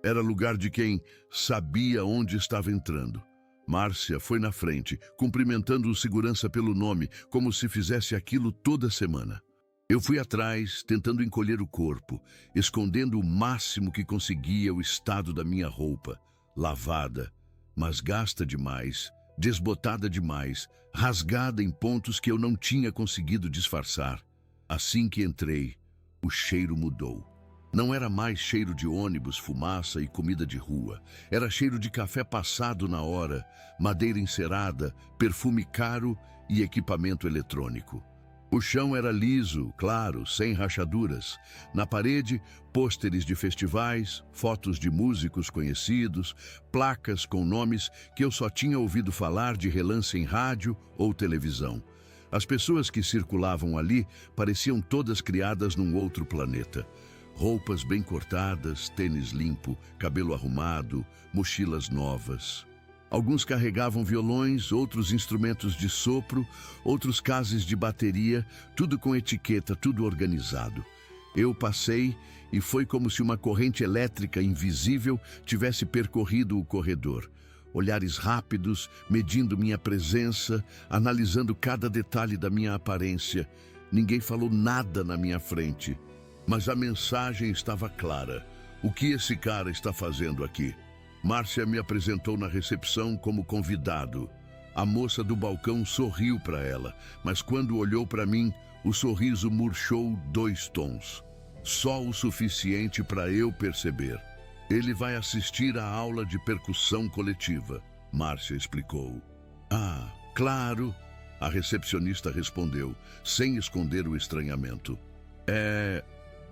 Era lugar de quem sabia onde estava entrando. Márcia foi na frente, cumprimentando o segurança pelo nome, como se fizesse aquilo toda semana. Eu fui atrás, tentando encolher o corpo, escondendo o máximo que conseguia o estado da minha roupa, lavada, mas gasta demais, desbotada demais, rasgada em pontos que eu não tinha conseguido disfarçar. Assim que entrei, o cheiro mudou. Não era mais cheiro de ônibus, fumaça e comida de rua. Era cheiro de café passado na hora, madeira encerada, perfume caro e equipamento eletrônico. O chão era liso, claro, sem rachaduras. Na parede, pôsteres de festivais, fotos de músicos conhecidos, placas com nomes que eu só tinha ouvido falar de relance em rádio ou televisão. As pessoas que circulavam ali pareciam todas criadas num outro planeta. Roupas bem cortadas, tênis limpo, cabelo arrumado, mochilas novas. Alguns carregavam violões, outros instrumentos de sopro, outros cases de bateria, tudo com etiqueta, tudo organizado. Eu passei e foi como se uma corrente elétrica invisível tivesse percorrido o corredor. Olhares rápidos, medindo minha presença, analisando cada detalhe da minha aparência. Ninguém falou nada na minha frente. Mas a mensagem estava clara. O que esse cara está fazendo aqui? Márcia me apresentou na recepção como convidado. A moça do balcão sorriu para ela, mas quando olhou para mim, o sorriso murchou 2 tons. Só o suficiente para eu perceber. Ele vai assistir à aula de percussão coletiva, Márcia explicou. Ah, claro, a recepcionista respondeu, sem esconder o estranhamento.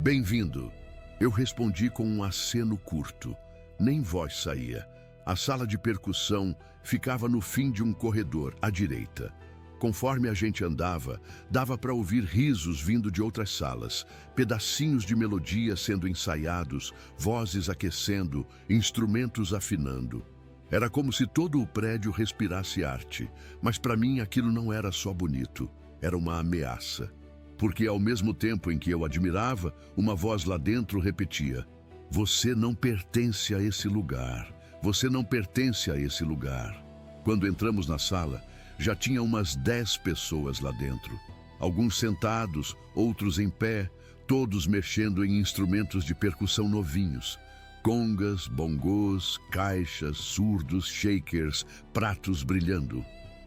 Bem-vindo. Eu respondi com um aceno curto. Nem voz saía. A sala de percussão ficava no fim de um corredor, à direita. Conforme a gente andava, dava para ouvir risos vindo de outras salas, pedacinhos de melodia sendo ensaiados, vozes aquecendo, instrumentos afinando. Era como se todo o prédio respirasse arte, mas para mim aquilo não era só bonito, era uma ameaça. Porque ao mesmo tempo em que eu admirava, uma voz lá dentro repetia: "Você não pertence a esse lugar. Você não pertence a esse lugar." Quando entramos na sala, já tinha umas 10 pessoas lá dentro. Alguns sentados, outros em pé, todos mexendo em instrumentos de percussão novinhos. Congas, bongos, caixas, surdos, shakers, pratos brilhando.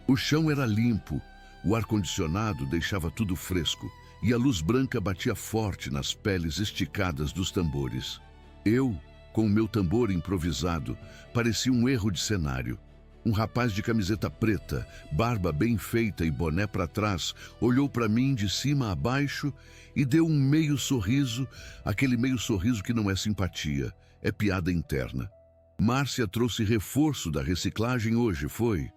O chão era limpo. O ar-condicionado deixava tudo fresco e a luz branca batia forte nas peles esticadas dos tambores. Eu, com o meu tambor improvisado, parecia um erro de cenário. Um rapaz de camiseta preta, barba bem feita e boné para trás, olhou para mim de cima a baixo e deu um meio sorriso, aquele meio sorriso que não é simpatia, é piada interna. "Márcia trouxe reforço da reciclagem hoje, foi?"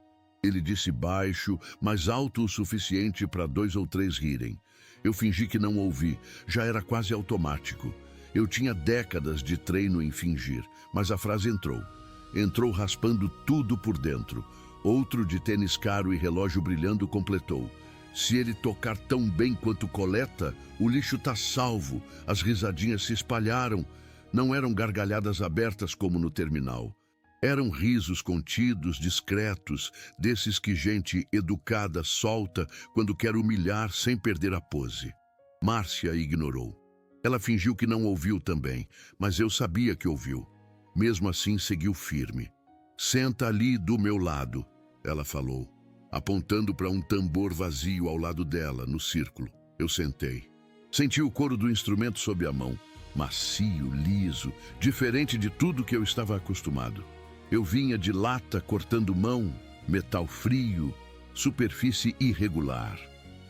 Ele disse baixo, mas alto o suficiente para 2 ou 3 rirem. Eu fingi que não ouvi, já era quase automático. Eu tinha décadas de treino em fingir, mas a frase entrou. Entrou raspando tudo por dentro. Outro de tênis caro e relógio brilhando completou: "Se ele tocar tão bem quanto coleta, o lixo tá salvo." As risadinhas se espalharam. Não eram gargalhadas abertas como no terminal. Eram risos contidos, discretos, desses que gente educada solta quando quer humilhar sem perder a pose. Márcia ignorou. Ela fingiu que não ouviu também, mas eu sabia que ouviu. Mesmo assim, seguiu firme. "Senta ali do meu lado", ela falou, apontando para um tambor vazio ao lado dela, no círculo. Eu sentei. Senti o couro do instrumento sob a mão, macio, liso, diferente de tudo que eu estava acostumado. Eu vinha de lata cortando mão, metal frio, superfície irregular.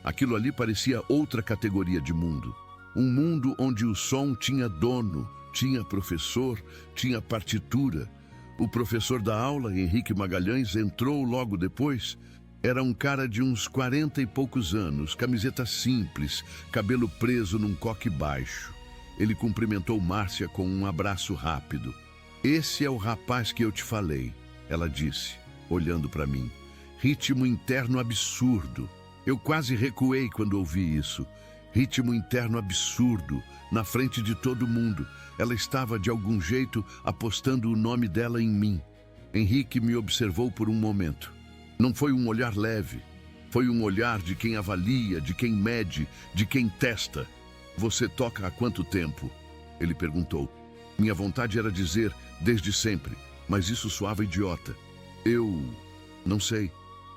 Aquilo ali parecia outra categoria de mundo. Um mundo onde o som tinha dono, tinha professor, tinha partitura. O professor da aula, Henrique Magalhães, entrou logo depois. Era um cara de uns 40 e poucos anos, camiseta simples, cabelo preso num coque baixo. Ele cumprimentou Márcia com um abraço rápido. Esse é o rapaz que eu te falei, ela disse, olhando para mim. Ritmo interno absurdo. Eu quase recuei quando ouvi isso. Ritmo interno absurdo, na frente de todo mundo. Ela estava, de algum jeito, apostando o nome dela em mim. Henrique me observou por um momento. Não foi um olhar leve. Foi um olhar de quem avalia, de quem mede, de quem testa. Você toca há quanto tempo? Ele perguntou. Minha vontade era dizer, desde sempre, mas isso soava idiota. Eu... não sei.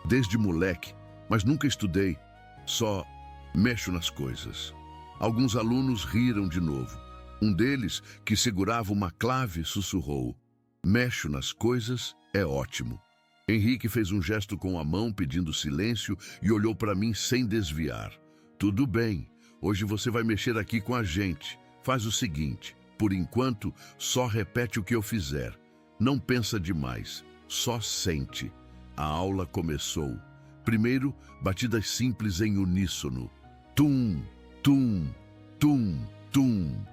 Desde moleque, mas nunca estudei. Só mexo nas coisas. Alguns alunos riram de novo. Um deles, que segurava uma clave, sussurrou. Mexo nas coisas é ótimo. Henrique fez um gesto com a mão pedindo silêncio e olhou para mim sem desviar. Tudo bem, hoje você vai mexer aqui com a gente. Faz o seguinte, por enquanto, só repete o que eu fizer. Não pensa demais, só sente. A aula começou. Primeiro, batidas simples em uníssono. Tum, tum, tum, tum.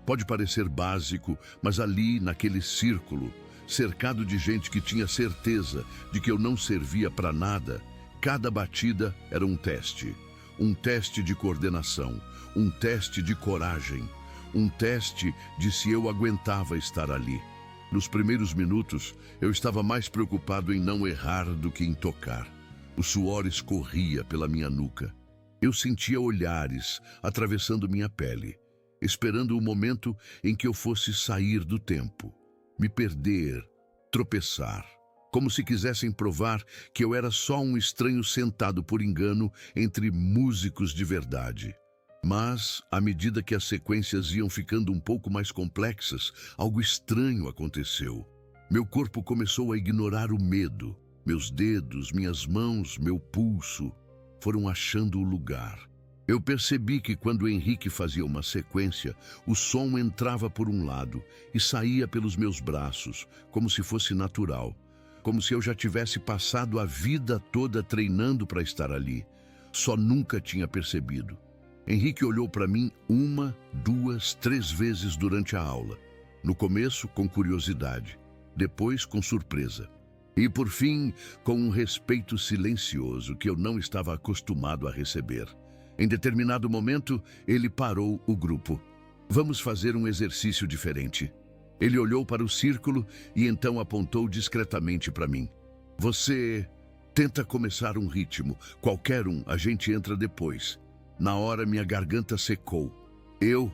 Pode parecer básico, mas ali, naquele círculo, cercado de gente que tinha certeza de que eu não servia para nada, cada batida era um teste. Um teste de coordenação, um teste de coragem, um teste de se eu aguentava estar ali. Nos primeiros minutos, eu estava mais preocupado em não errar do que em tocar. O suor escorria pela minha nuca. Eu sentia olhares atravessando minha pele, esperando o momento em que eu fosse sair do tempo, me perder, tropeçar, como se quisessem provar que eu era só um estranho sentado por engano entre músicos de verdade. Mas, à medida que as sequências iam ficando um pouco mais complexas, algo estranho aconteceu. Meu corpo começou a ignorar o medo. Meus dedos, minhas mãos, meu pulso foram achando o lugar. Eu percebi que quando Henrique fazia uma sequência, o som entrava por um lado e saía pelos meus braços, como se fosse natural, como se eu já tivesse passado a vida toda treinando para estar ali. Só nunca tinha percebido. Henrique olhou para mim 1, 2, 3 vezes durante a aula. No começo, com curiosidade, depois com surpresa. E, por fim, com um respeito silencioso que eu não estava acostumado a receber. Em determinado momento, ele parou o grupo. Vamos fazer um exercício diferente. Ele olhou para o círculo e então apontou discretamente para mim. Você tenta começar um ritmo, qualquer um, a gente entra depois. Na hora, minha garganta secou. Eu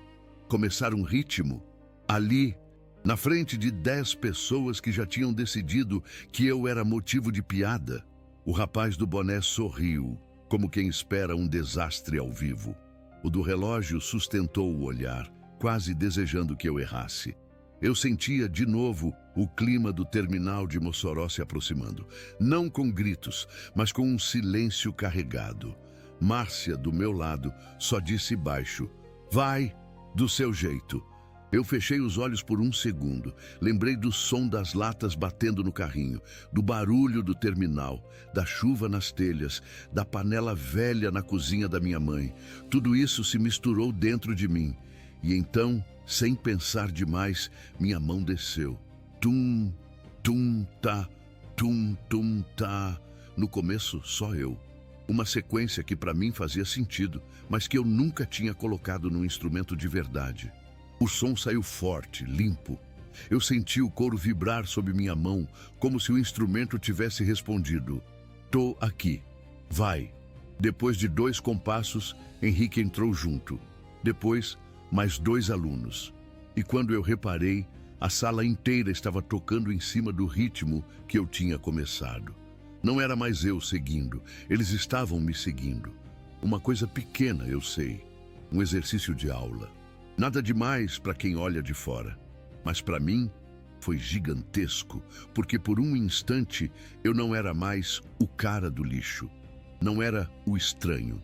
começar um ritmo? Ali, na frente de 10 pessoas que já tinham decidido que eu era motivo de piada. O rapaz do boné sorriu, como quem espera um desastre ao vivo. O do relógio sustentou o olhar, quase desejando que eu errasse. Eu sentia, de novo, o clima do terminal de Mossoró se aproximando. Não com gritos, mas com um silêncio carregado. Márcia, do meu lado, só disse baixo, vai, do seu jeito. Eu fechei os olhos por um segundo. Lembrei do som das latas batendo no carrinho, do barulho do terminal, da chuva nas telhas, da panela velha na cozinha da minha mãe. Tudo isso se misturou dentro de mim. E então, sem pensar demais, minha mão desceu. Tum, tum, tá, tum, tum, tá. No começo, só eu. Uma sequência que para mim fazia sentido, mas que eu nunca tinha colocado num instrumento de verdade. O som saiu forte, limpo. Eu senti o couro vibrar sob minha mão, como se o instrumento tivesse respondido. Tô aqui. Vai. Depois de 2 compassos, Henrique entrou junto. Depois, mais 2 alunos. E quando eu reparei, a sala inteira estava tocando em cima do ritmo que eu tinha começado. Não era mais eu seguindo, eles estavam me seguindo. Uma coisa pequena, eu sei. Um exercício de aula. Nada demais para quem olha de fora. Mas para mim, foi gigantesco, porque por um instante eu não era mais o cara do lixo. Não era o estranho.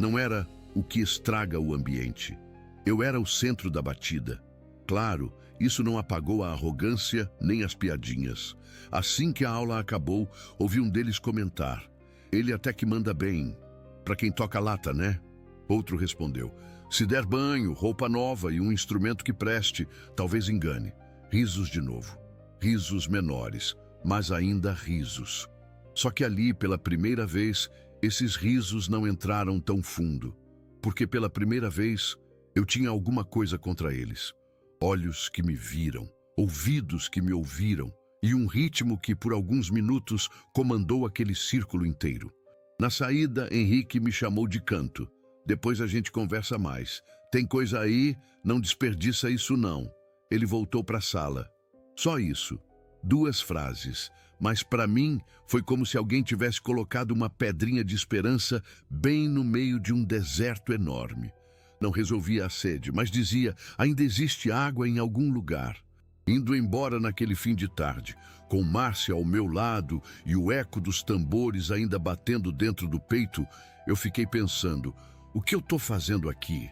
Não era o que estraga o ambiente. Eu era o centro da batida. Claro, isso não apagou a arrogância nem as piadinhas. Assim que a aula acabou, ouvi um deles comentar. Ele até que manda bem. Para quem toca lata, né? Outro respondeu. Se der banho, roupa nova e um instrumento que preste, talvez engane. Risos de novo. Risos menores, mas ainda risos. Só que ali, pela primeira vez, esses risos não entraram tão fundo. Porque pela primeira vez, eu tinha alguma coisa contra eles. Olhos que me viram, ouvidos que me ouviram, e um ritmo que por alguns minutos comandou aquele círculo inteiro. Na saída, Henrique me chamou de canto. Depois a gente conversa mais. Tem coisa aí, não desperdiça isso não. Ele voltou para a sala. Só isso. 2 frases. Mas para mim foi como se alguém tivesse colocado uma pedrinha de esperança bem no meio de um deserto enorme. Não resolvia a sede, mas dizia, ainda existe água em algum lugar. Indo embora naquele fim de tarde, com Márcia ao meu lado e o eco dos tambores ainda batendo dentro do peito, eu fiquei pensando, o que eu estou fazendo aqui?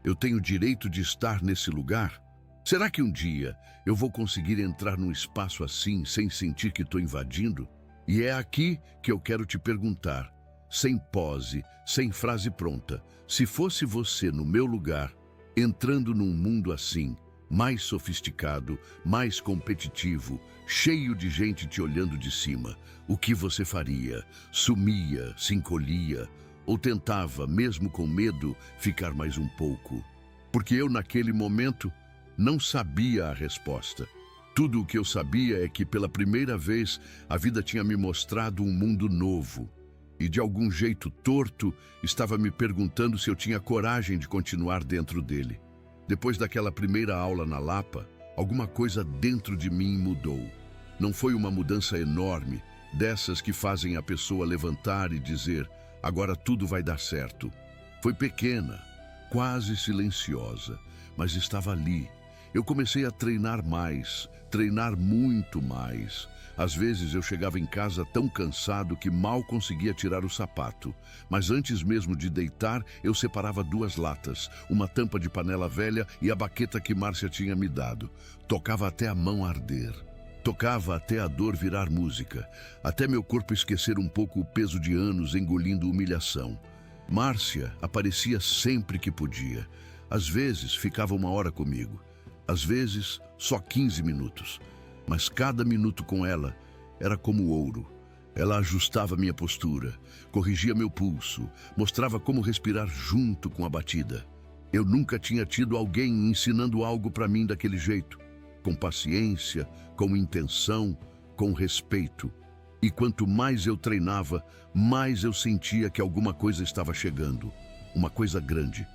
Eu tenho direito de estar nesse lugar? Será que um dia eu vou conseguir entrar num espaço assim sem sentir que estou invadindo? E é aqui que eu quero te perguntar, sem pose, sem frase pronta, se fosse você no meu lugar, entrando num mundo assim, mais sofisticado, mais competitivo, cheio de gente te olhando de cima, o que você faria? Sumia, se encolhia, ou tentava, mesmo com medo, ficar mais um pouco? Porque eu, naquele momento, não sabia a resposta. Tudo o que eu sabia é que, pela primeira vez, a vida tinha me mostrado um mundo novo. E, de algum jeito torto, estava me perguntando se eu tinha coragem de continuar dentro dele. Depois daquela primeira aula na Lapa, alguma coisa dentro de mim mudou. Não foi uma mudança enorme, dessas que fazem a pessoa levantar e dizer, agora tudo vai dar certo. Foi pequena, quase silenciosa, mas estava ali. Eu comecei a treinar mais, treinar muito mais. Às vezes eu chegava em casa tão cansado que mal conseguia tirar o sapato. Mas antes mesmo de deitar, eu separava 2 latas, uma tampa de panela velha e a baqueta que Márcia tinha me dado. Tocava até a mão arder. Tocava até a dor virar música, até meu corpo esquecer um pouco o peso de anos engolindo humilhação. Márcia aparecia sempre que podia. Às vezes ficava 1 hora comigo. Às vezes, só 15 minutos. Mas cada minuto com ela era como ouro. Ela ajustava minha postura, corrigia meu pulso, mostrava como respirar junto com a batida. Eu nunca tinha tido alguém ensinando algo para mim daquele jeito. Com paciência, com intenção, com respeito. E quanto mais eu treinava, mais eu sentia que alguma coisa estava chegando. Uma coisa grande.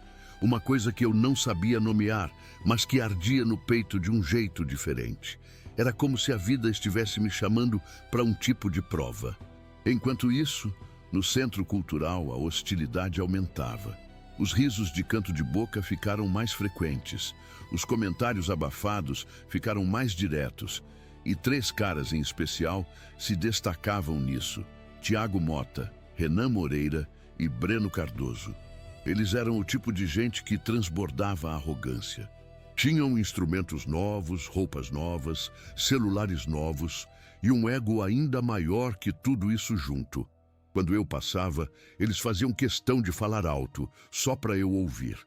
Uma coisa que eu não sabia nomear, mas que ardia no peito de um jeito diferente. Era como se a vida estivesse me chamando para um tipo de prova. Enquanto isso, no centro cultural, a hostilidade aumentava. Os risos de canto de boca ficaram mais frequentes. Os comentários abafados ficaram mais diretos. E 3 caras em especial se destacavam nisso. Tiago Mota, Renan Moreira e Breno Cardoso. Eles eram o tipo de gente que transbordava a arrogância. Tinham instrumentos novos, roupas novas, celulares novos e um ego ainda maior que tudo isso junto. Quando eu passava, eles faziam questão de falar alto, só para eu ouvir.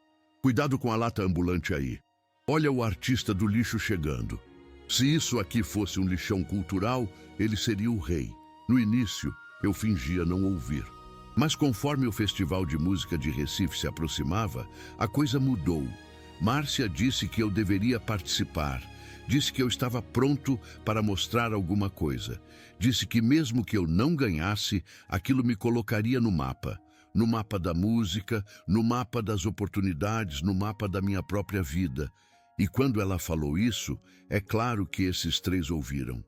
Cuidado com a lata ambulante aí. Olha o artista do lixo chegando. Se isso aqui fosse um lixão cultural, ele seria o rei. No início, eu fingia não ouvir. Mas conforme o Festival de Música de Recife se aproximava, a coisa mudou. Márcia disse que eu deveria participar. Disse que eu estava pronto para mostrar alguma coisa. Disse que mesmo que eu não ganhasse, aquilo me colocaria no mapa. No mapa da música, no mapa das oportunidades, no mapa da minha própria vida. E quando ela falou isso, é claro que esses 3 ouviram.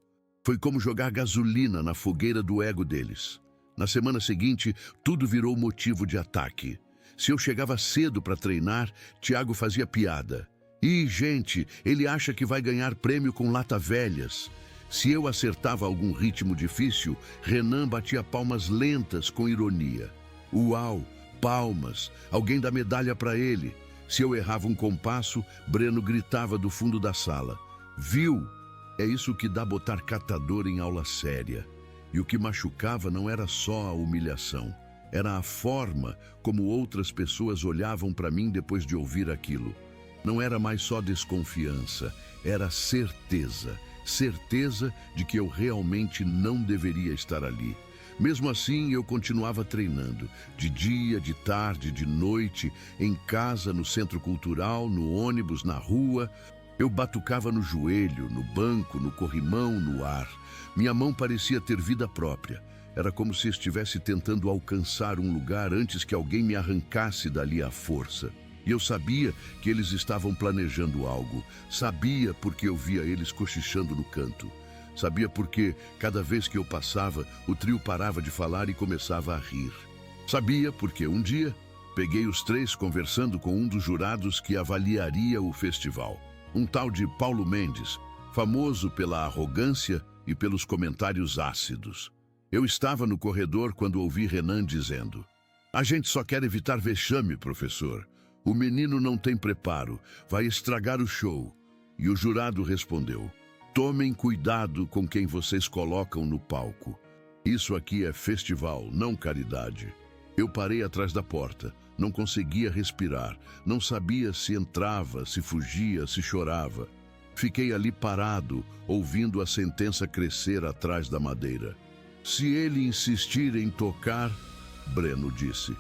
Foi como jogar gasolina na fogueira do ego deles. Na semana seguinte, tudo virou motivo de ataque. Se eu chegava cedo para treinar, Tiago fazia piada. Ih, gente, ele acha que vai ganhar prêmio com lata velhas. Se eu acertava algum ritmo difícil, Renan batia palmas lentas com ironia. Uau, palmas, alguém dá medalha para ele. Se eu errava um compasso, Breno gritava do fundo da sala. Viu? É isso que dá botar catador em aula séria. E o que machucava não era só a humilhação, Era a forma como outras pessoas olhavam para mim depois de ouvir aquilo. Não era mais só desconfiança, era certeza. Certeza de que eu realmente não deveria estar ali. Mesmo assim, eu continuava treinando, de dia, de tarde, de noite, em casa, no centro cultural, no ônibus, na rua. Eu batucava no joelho, no banco, no corrimão, no ar. Minha mão parecia ter vida própria. Era como se estivesse tentando alcançar um lugar antes que alguém me arrancasse dali à força. E eu sabia que eles estavam planejando algo. Sabia porque eu via eles cochichando no canto. Sabia porque, cada vez que eu passava, o trio parava de falar e começava a rir. Sabia porque, um dia, peguei os três conversando com um dos jurados que avaliaria o festival. Um tal de Paulo Mendes, famoso pela arrogância e pelos comentários ácidos. Eu estava no corredor quando ouvi Renan dizendo: "A gente só quer evitar vexame, professor. O menino não tem preparo, vai estragar o show." E o jurado respondeu: "Tomem cuidado com quem vocês colocam no palco. Isso aqui é festival, não caridade." Eu parei atrás da porta, não conseguia respirar, não sabia se entrava, se fugia, se chorava. Fiquei ali parado, ouvindo a sentença crescer atrás da madeira. "Se ele insistir em tocar", Breno disse,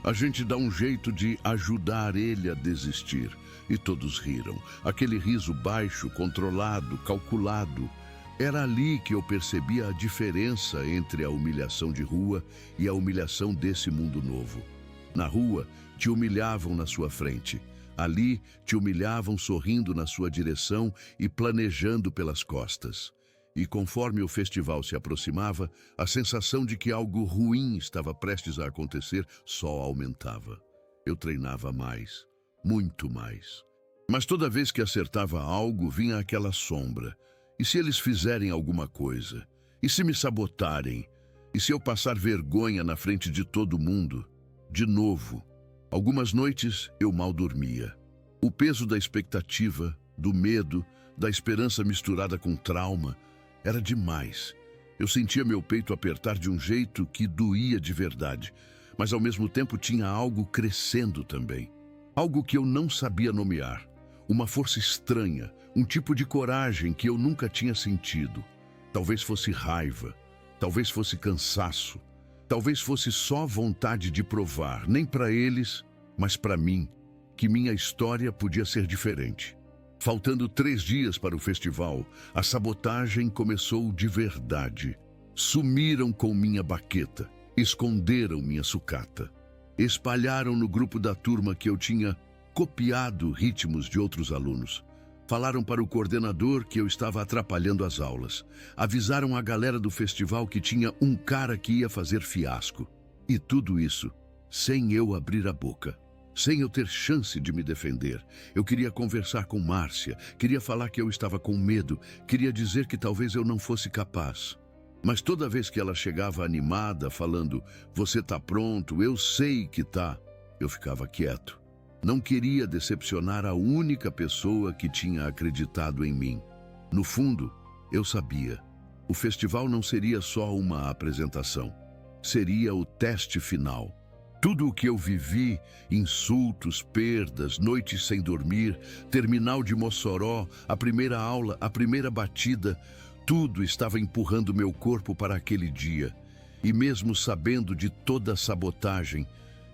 "a gente dá um jeito de ajudar ele a desistir." E todos riram. Aquele riso baixo, controlado, calculado. Era ali que eu percebia a diferença entre a humilhação de rua e a humilhação desse mundo novo. Na rua, te humilhavam na sua frente. Ali, te humilhavam sorrindo na sua direção e planejando pelas costas. E conforme o festival se aproximava, a sensação de que algo ruim estava prestes a acontecer só aumentava. Eu treinava mais, muito mais. Mas toda vez que acertava algo, vinha aquela sombra. E se eles fizerem alguma coisa? E se me sabotarem? E se eu passar vergonha na frente de todo mundo? De novo. Algumas noites eu mal dormia. O peso da expectativa, do medo, da esperança misturada com trauma, era demais. Eu sentia meu peito apertar de um jeito que doía de verdade, mas ao mesmo tempo tinha algo crescendo também. Algo que eu não sabia nomear. Uma força estranha, um tipo de coragem que eu nunca tinha sentido. Talvez fosse raiva, talvez fosse cansaço, talvez fosse só vontade de provar, nem para eles, mas para mim, que minha história podia ser diferente. Faltando 3 dias para o festival, a sabotagem começou de verdade. Sumiram com minha baqueta, esconderam minha sucata. Espalharam no grupo da turma que eu tinha copiado ritmos de outros alunos. Falaram para o coordenador que eu estava atrapalhando as aulas. Avisaram a galera do festival que tinha um cara que ia fazer fiasco. E tudo isso sem eu abrir a boca. Sem eu ter chance de me defender. Eu queria conversar com Márcia, queria falar que eu estava com medo, queria dizer que talvez eu não fosse capaz. Mas toda vez que ela chegava animada, falando: "Você tá pronto, eu sei que tá", eu ficava quieto. Não queria decepcionar a única pessoa que tinha acreditado em mim. No fundo, eu sabia. O festival não seria só uma apresentação. Seria o teste final. Tudo o que eu vivi, insultos, perdas, noites sem dormir, terminal de Mossoró, a primeira aula, a primeira batida, tudo estava empurrando meu corpo para aquele dia. E mesmo sabendo de toda a sabotagem,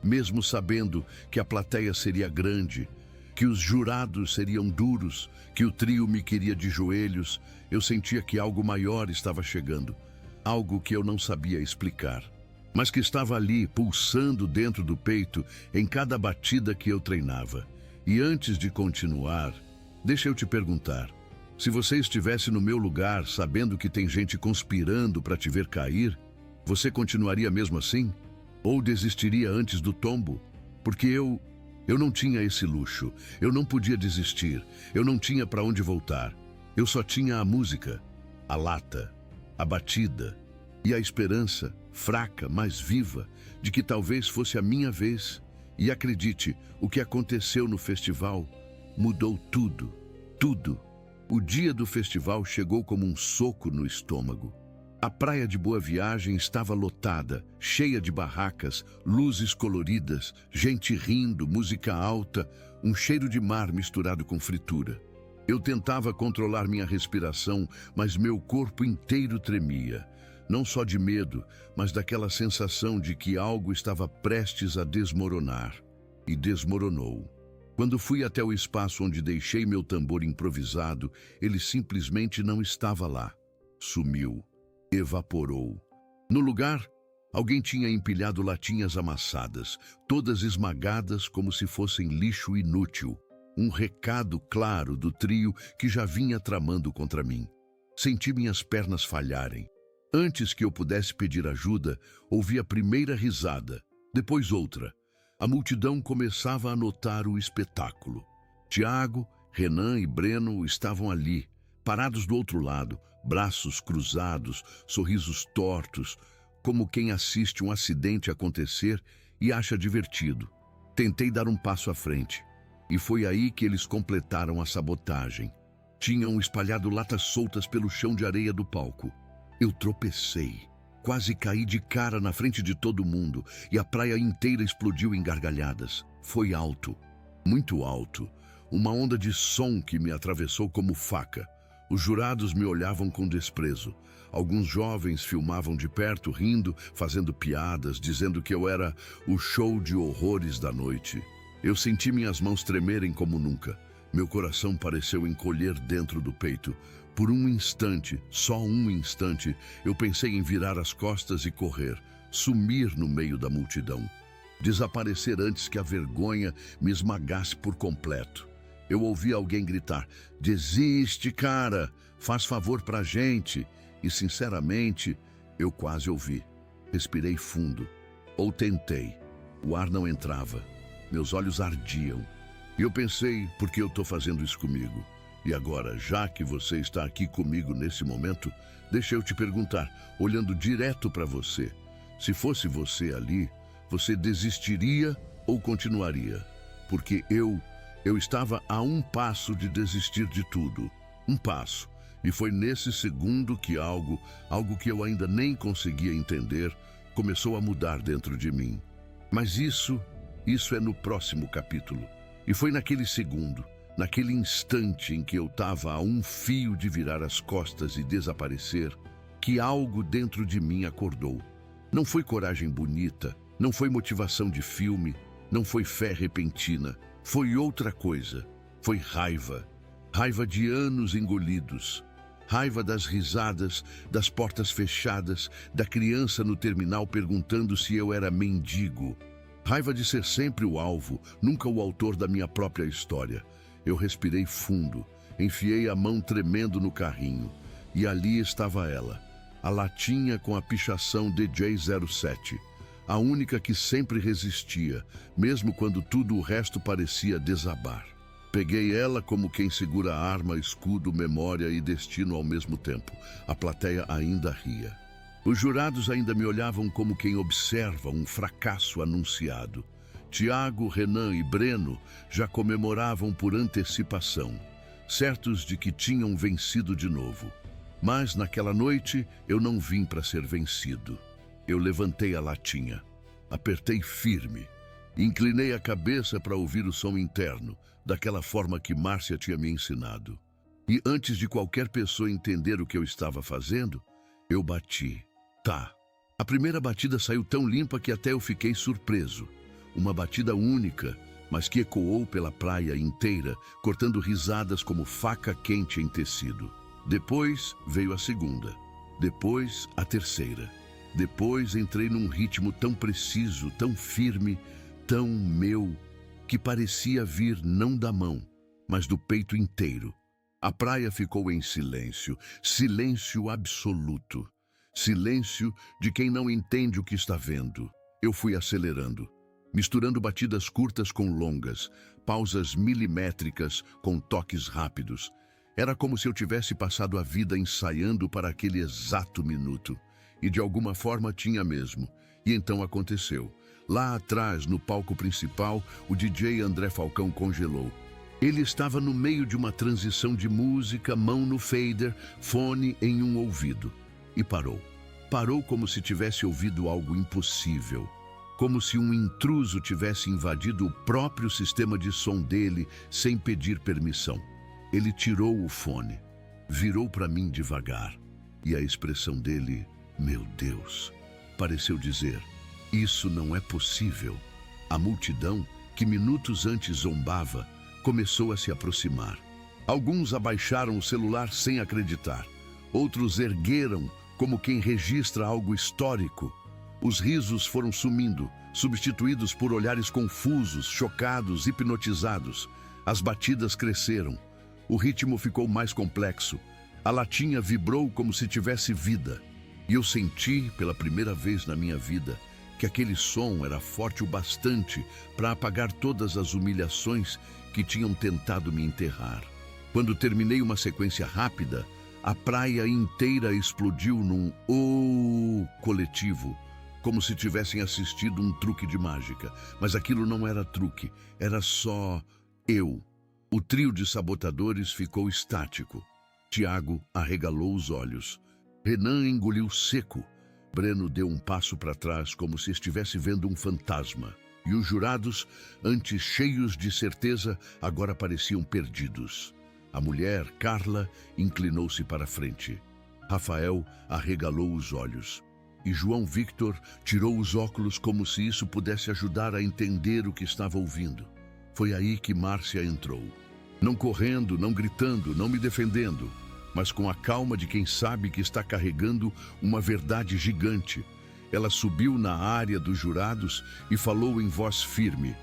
mesmo sabendo que a plateia seria grande, que os jurados seriam duros, que o trio me queria de joelhos, eu sentia que algo maior estava chegando. Algo que eu não sabia explicar, mas que estava ali, pulsando dentro do peito, em cada batida que eu treinava. E antes de continuar, deixa eu te perguntar, se você estivesse no meu lugar, sabendo que tem gente conspirando para te ver cair, você continuaria mesmo assim? Ou desistiria antes do tombo? Porque eu não tinha esse luxo, eu não podia desistir, eu não tinha para onde voltar. Eu só tinha a música, a lata, a batida e a esperança, fraca, mas viva, de que talvez fosse a minha vez. E acredite, o que aconteceu no festival mudou tudo, tudo. O dia do festival chegou como um soco no estômago. A praia de Boa Viagem estava lotada, cheia de barracas, luzes coloridas, gente rindo, música alta, um cheiro de mar misturado com fritura. Eu tentava controlar minha respiração, mas meu corpo inteiro tremia. Não só de medo, mas daquela sensação de que algo estava prestes a desmoronar. E desmoronou. Quando fui até o espaço onde deixei meu tambor improvisado, ele simplesmente não estava lá. Sumiu. Evaporou. No lugar, alguém tinha empilhado latinhas amassadas, todas esmagadas como se fossem lixo inútil. Um recado claro do trio que já vinha tramando contra mim. Senti minhas pernas falharem. Antes que eu pudesse pedir ajuda, ouvi a primeira risada, depois outra. A multidão começava a notar o espetáculo. Tiago, Renan e Breno estavam ali, parados do outro lado, braços cruzados, sorrisos tortos, como quem assiste um acidente acontecer e acha divertido. Tentei dar um passo à frente, e foi aí que eles completaram a sabotagem. Tinham espalhado latas soltas pelo chão de areia do palco. Eu tropecei, quase caí de cara na frente de todo mundo, e a praia inteira explodiu em gargalhadas. Foi alto, muito alto, uma onda de som que me atravessou como faca. Os jurados me olhavam com desprezo. Alguns jovens filmavam de perto, rindo, fazendo piadas, dizendo que eu era o show de horrores da noite. Eu senti minhas mãos tremerem como nunca. Meu coração pareceu encolher dentro do peito. Por um instante, só um instante, eu pensei em virar as costas e correr, sumir no meio da multidão. Desaparecer antes que a vergonha me esmagasse por completo. Eu ouvi alguém gritar: "Desiste, cara! Faz favor pra gente!" E, sinceramente, eu quase ouvi. Respirei fundo. Ou tentei. O ar não entrava. Meus olhos ardiam. E eu pensei: por que eu tô fazendo isso comigo? E agora, já que você está aqui comigo nesse momento, deixa eu te perguntar, olhando direto para você. Se fosse você ali, você desistiria ou continuaria? Porque eu estava a um passo de desistir de tudo. Um passo. E foi nesse segundo que algo que eu ainda nem conseguia entender, começou a mudar dentro de mim. Mas isso é no próximo capítulo. E foi naquele segundo, naquele instante em que eu estava a um fio de virar as costas e desaparecer, que algo dentro de mim acordou. Não foi coragem bonita, não foi motivação de filme, não foi fé repentina. Foi outra coisa. Foi raiva. Raiva de anos engolidos. Raiva das risadas, das portas fechadas, da criança no terminal perguntando se eu era mendigo. Raiva de ser sempre o alvo, nunca o autor da minha própria história. Eu respirei fundo, enfiei a mão tremendo no carrinho. E ali estava ela, a latinha com a pichação DJ07. A única que sempre resistia, mesmo quando tudo o resto parecia desabar. Peguei ela como quem segura arma, escudo, memória e destino ao mesmo tempo. A plateia ainda ria. Os jurados ainda me olhavam como quem observa um fracasso anunciado. Tiago, Renan e Breno já comemoravam por antecipação, certos de que tinham vencido de novo. Mas naquela noite eu não vim para ser vencido. Eu levantei a latinha, apertei firme, inclinei a cabeça para ouvir o som interno, daquela forma que Márcia tinha me ensinado. E antes de qualquer pessoa entender o que eu estava fazendo, eu bati. Tá. A primeira batida saiu tão limpa que até eu fiquei surpreso. Uma batida única, mas que ecoou pela praia inteira, cortando risadas como faca quente em tecido. Depois veio a segunda. Depois a terceira. Depois entrei num ritmo tão preciso, tão firme, tão meu, que parecia vir não da mão, mas do peito inteiro. A praia ficou em silêncio, silêncio absoluto. Silêncio de quem não entende o que está vendo. Eu fui acelerando, misturando batidas curtas com longas, pausas milimétricas com toques rápidos. Era como se eu tivesse passado a vida ensaiando para aquele exato minuto. E de alguma forma tinha mesmo. E então aconteceu. Lá atrás, no palco principal, o DJ André Falcão congelou. Ele estava no meio de uma transição de música, mão no fader, fone em um ouvido. e parou. Parou como se tivesse ouvido algo impossível. Como se um intruso tivesse invadido o próprio sistema de som dele sem pedir permissão. Ele tirou o fone, virou para mim devagar, e a expressão dele, meu Deus, pareceu dizer, isso não é possível. A multidão, que minutos antes zombava, começou a se aproximar. Alguns abaixaram o celular sem acreditar. Outros ergueram como quem registra algo histórico. Os risos foram sumindo, substituídos por olhares confusos, chocados, hipnotizados. As batidas cresceram. O ritmo ficou mais complexo. A latinha vibrou como se tivesse vida. E eu senti, pela primeira vez na minha vida, que aquele som era forte o bastante para apagar todas as humilhações que tinham tentado me enterrar. Quando terminei uma sequência rápida, a praia inteira explodiu num "oh" coletivo, como se tivessem assistido um truque de mágica. Mas aquilo não era truque, era só eu. O trio de sabotadores ficou estático. Tiago arregalou os olhos. Renan engoliu seco. Breno deu um passo para trás como se estivesse vendo um fantasma. E os jurados, antes cheios de certeza, agora pareciam perdidos. A mulher, Carla, inclinou-se para a frente. Rafael arregalou os olhos. E João Victor tirou os óculos como se isso pudesse ajudar a entender o que estava ouvindo. Foi aí que Márcia entrou. Não correndo, não gritando, não me defendendo, mas com a calma de quem sabe que está carregando uma verdade gigante. Ela subiu na área dos jurados e falou em voz firme.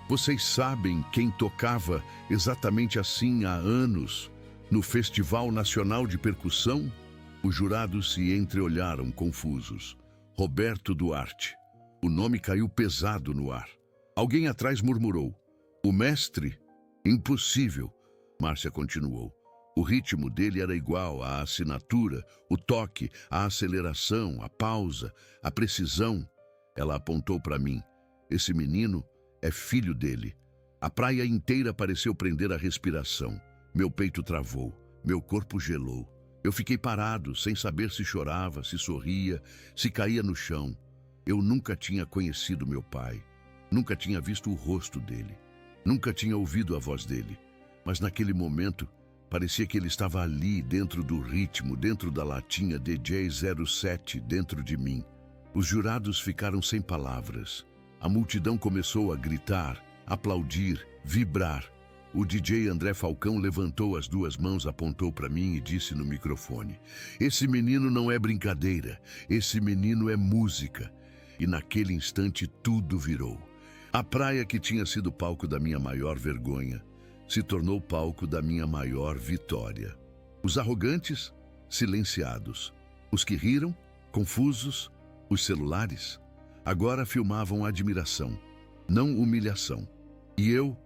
Vocês sabem quem tocava exatamente assim há anos, no Festival Nacional de Percussão? Os jurados se entreolharam confusos. Roberto Duarte. O nome caiu pesado no ar. Alguém atrás murmurou. O mestre? Impossível. Márcia continuou. O ritmo dele era igual, a assinatura, o toque, a aceleração, a pausa, a precisão. Ela apontou para mim. Esse menino é filho dele. A praia inteira pareceu prender a respiração. Meu peito travou, meu corpo gelou. Eu fiquei parado, sem saber se chorava, se sorria, se caía no chão. Eu nunca tinha conhecido meu pai. Nunca tinha visto o rosto dele. Nunca tinha ouvido a voz dele. Mas naquele momento, parecia que ele estava ali, dentro do ritmo, dentro da latinha DJ 07, dentro de mim. Os jurados ficaram sem palavras. A multidão começou a gritar, aplaudir, vibrar. O DJ André Falcão levantou as duas mãos, apontou para mim e disse no microfone: esse menino não é brincadeira, esse menino é música. E naquele instante tudo virou. A praia, que tinha sido palco da minha maior vergonha, se tornou palco da minha maior vitória. Os arrogantes, silenciados. Os que riram, confusos, os celulares, agora filmavam admiração, não humilhação. E eu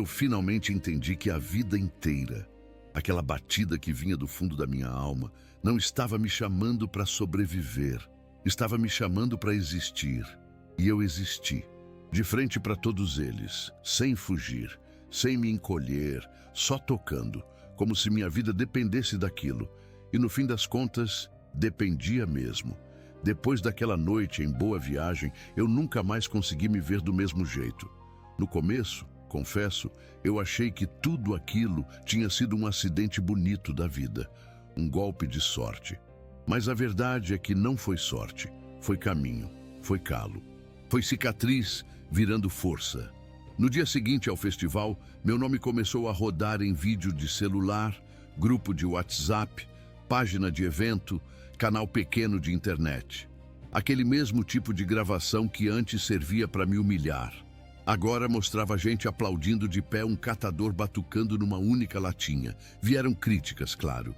finalmente entendi que a vida inteira, aquela batida que vinha do fundo da minha alma, não estava me chamando para sobreviver, estava me chamando para existir. E eu existi, de frente para todos eles, sem fugir, sem me encolher, só tocando, como se minha vida dependesse daquilo. E no fim das contas, dependia mesmo. Depois daquela noite em Boa Viagem, eu nunca mais consegui me ver do mesmo jeito. No começo, confesso, eu achei que tudo aquilo tinha sido um acidente bonito da vida, um golpe de sorte. Mas a verdade é que não foi sorte, foi caminho, foi calo, foi cicatriz virando força. No dia seguinte ao festival, meu nome começou a rodar em vídeo de celular, grupo de WhatsApp, página de evento, canal pequeno de internet. Aquele mesmo tipo de gravação que antes servia para me humilhar. Agora mostrava gente aplaudindo de pé um catador batucando numa única latinha. Vieram críticas, claro.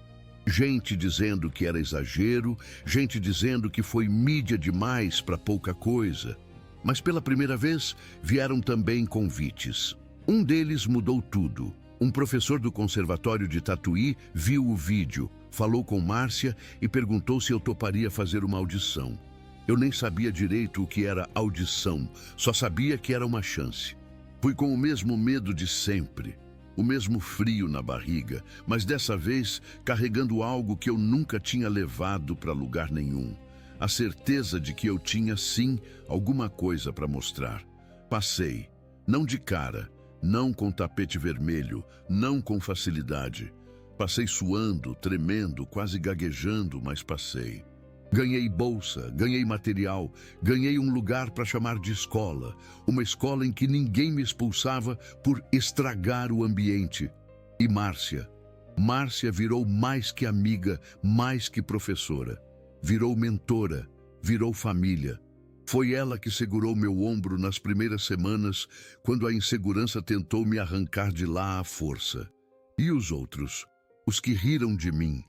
Gente dizendo que era exagero, gente dizendo que foi mídia demais para pouca coisa. Mas pela primeira vez, vieram também convites. Um deles mudou tudo. Um professor do Conservatório de Tatuí viu o vídeo, falou com Márcia e perguntou se eu toparia fazer uma audição. Eu nem sabia direito o que era audição, só sabia que era uma chance. Fui com o mesmo medo de sempre. o mesmo frio na barriga, mas dessa vez carregando algo que eu nunca tinha levado para lugar nenhum. A certeza de que eu tinha, sim, alguma coisa para mostrar. Passei, não de cara, não com tapete vermelho, não com facilidade. Passei suando, tremendo, quase gaguejando, mas passei. Ganhei bolsa, ganhei material, ganhei um lugar para chamar de escola. Uma escola em que ninguém me expulsava por estragar o ambiente. E Márcia? Márcia virou mais que amiga, mais que professora. Virou mentora, virou família. Foi ela que segurou meu ombro nas primeiras semanas, quando a insegurança tentou me arrancar de lá à força. E os outros? Os que riram de mim,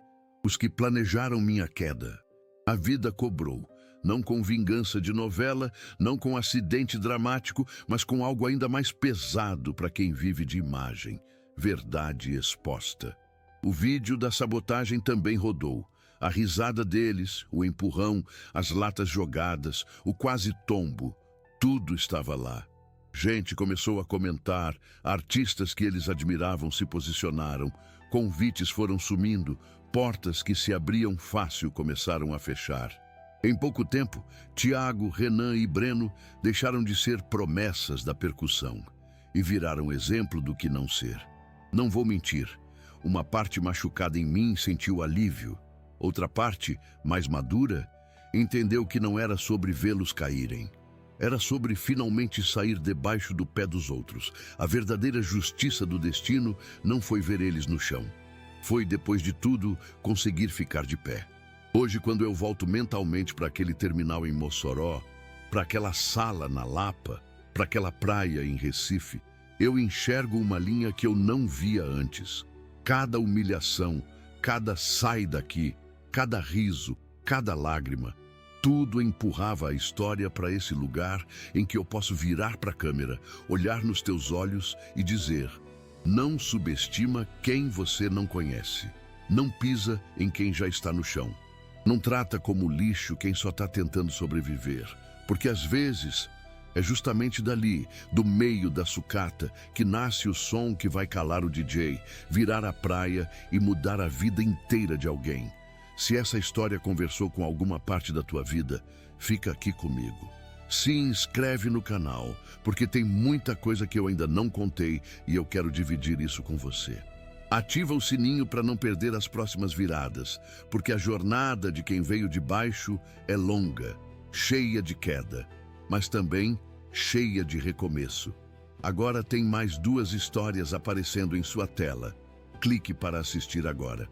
os que planejaram minha queda. A vida cobrou, não com vingança de novela, não com acidente dramático, mas com algo ainda mais pesado para quem vive de imagem, verdade exposta. O vídeo da sabotagem também rodou. A risada deles, o empurrão, as latas jogadas, o quase tombo, tudo estava lá. Gente começou a comentar, artistas que eles admiravam se posicionaram, convites foram sumindo, portas que se abriam fácil começaram a fechar. Em pouco tempo, Tiago, Renan e Breno deixaram de ser promessas da percussão e viraram exemplo do que não ser. Não vou mentir, uma parte machucada em mim sentiu alívio. Outra parte, mais madura, entendeu que não era sobre vê-los caírem. Era sobre finalmente sair debaixo do pé dos outros. A verdadeira justiça do destino não foi ver eles no chão. Foi, depois de tudo, conseguir ficar de pé. Hoje, quando eu volto mentalmente para aquele terminal em Mossoró, para aquela sala na Lapa, para aquela praia em Recife, eu enxergo uma linha que eu não via antes. Cada humilhação, cada sai daqui, cada riso, cada lágrima, tudo empurrava a história para esse lugar em que eu posso virar para a câmera, olhar nos teus olhos e dizer: não subestima quem você não conhece. Não pisa em quem já está no chão. Não trata como lixo quem só está tentando sobreviver. Porque às vezes é justamente dali, do meio da sucata, que nasce o som que vai calar o DJ, virar a praia e mudar a vida inteira de alguém. Se essa história conversou com alguma parte da tua vida, fica aqui comigo. Se inscreve no canal, porque tem muita coisa que eu ainda não contei e eu quero dividir isso com você. Ativa o sininho para não perder as próximas viradas, porque a jornada de quem veio de baixo é longa, cheia de queda, mas também cheia de recomeço. Agora tem mais 2 histórias aparecendo em sua tela. Clique para assistir agora.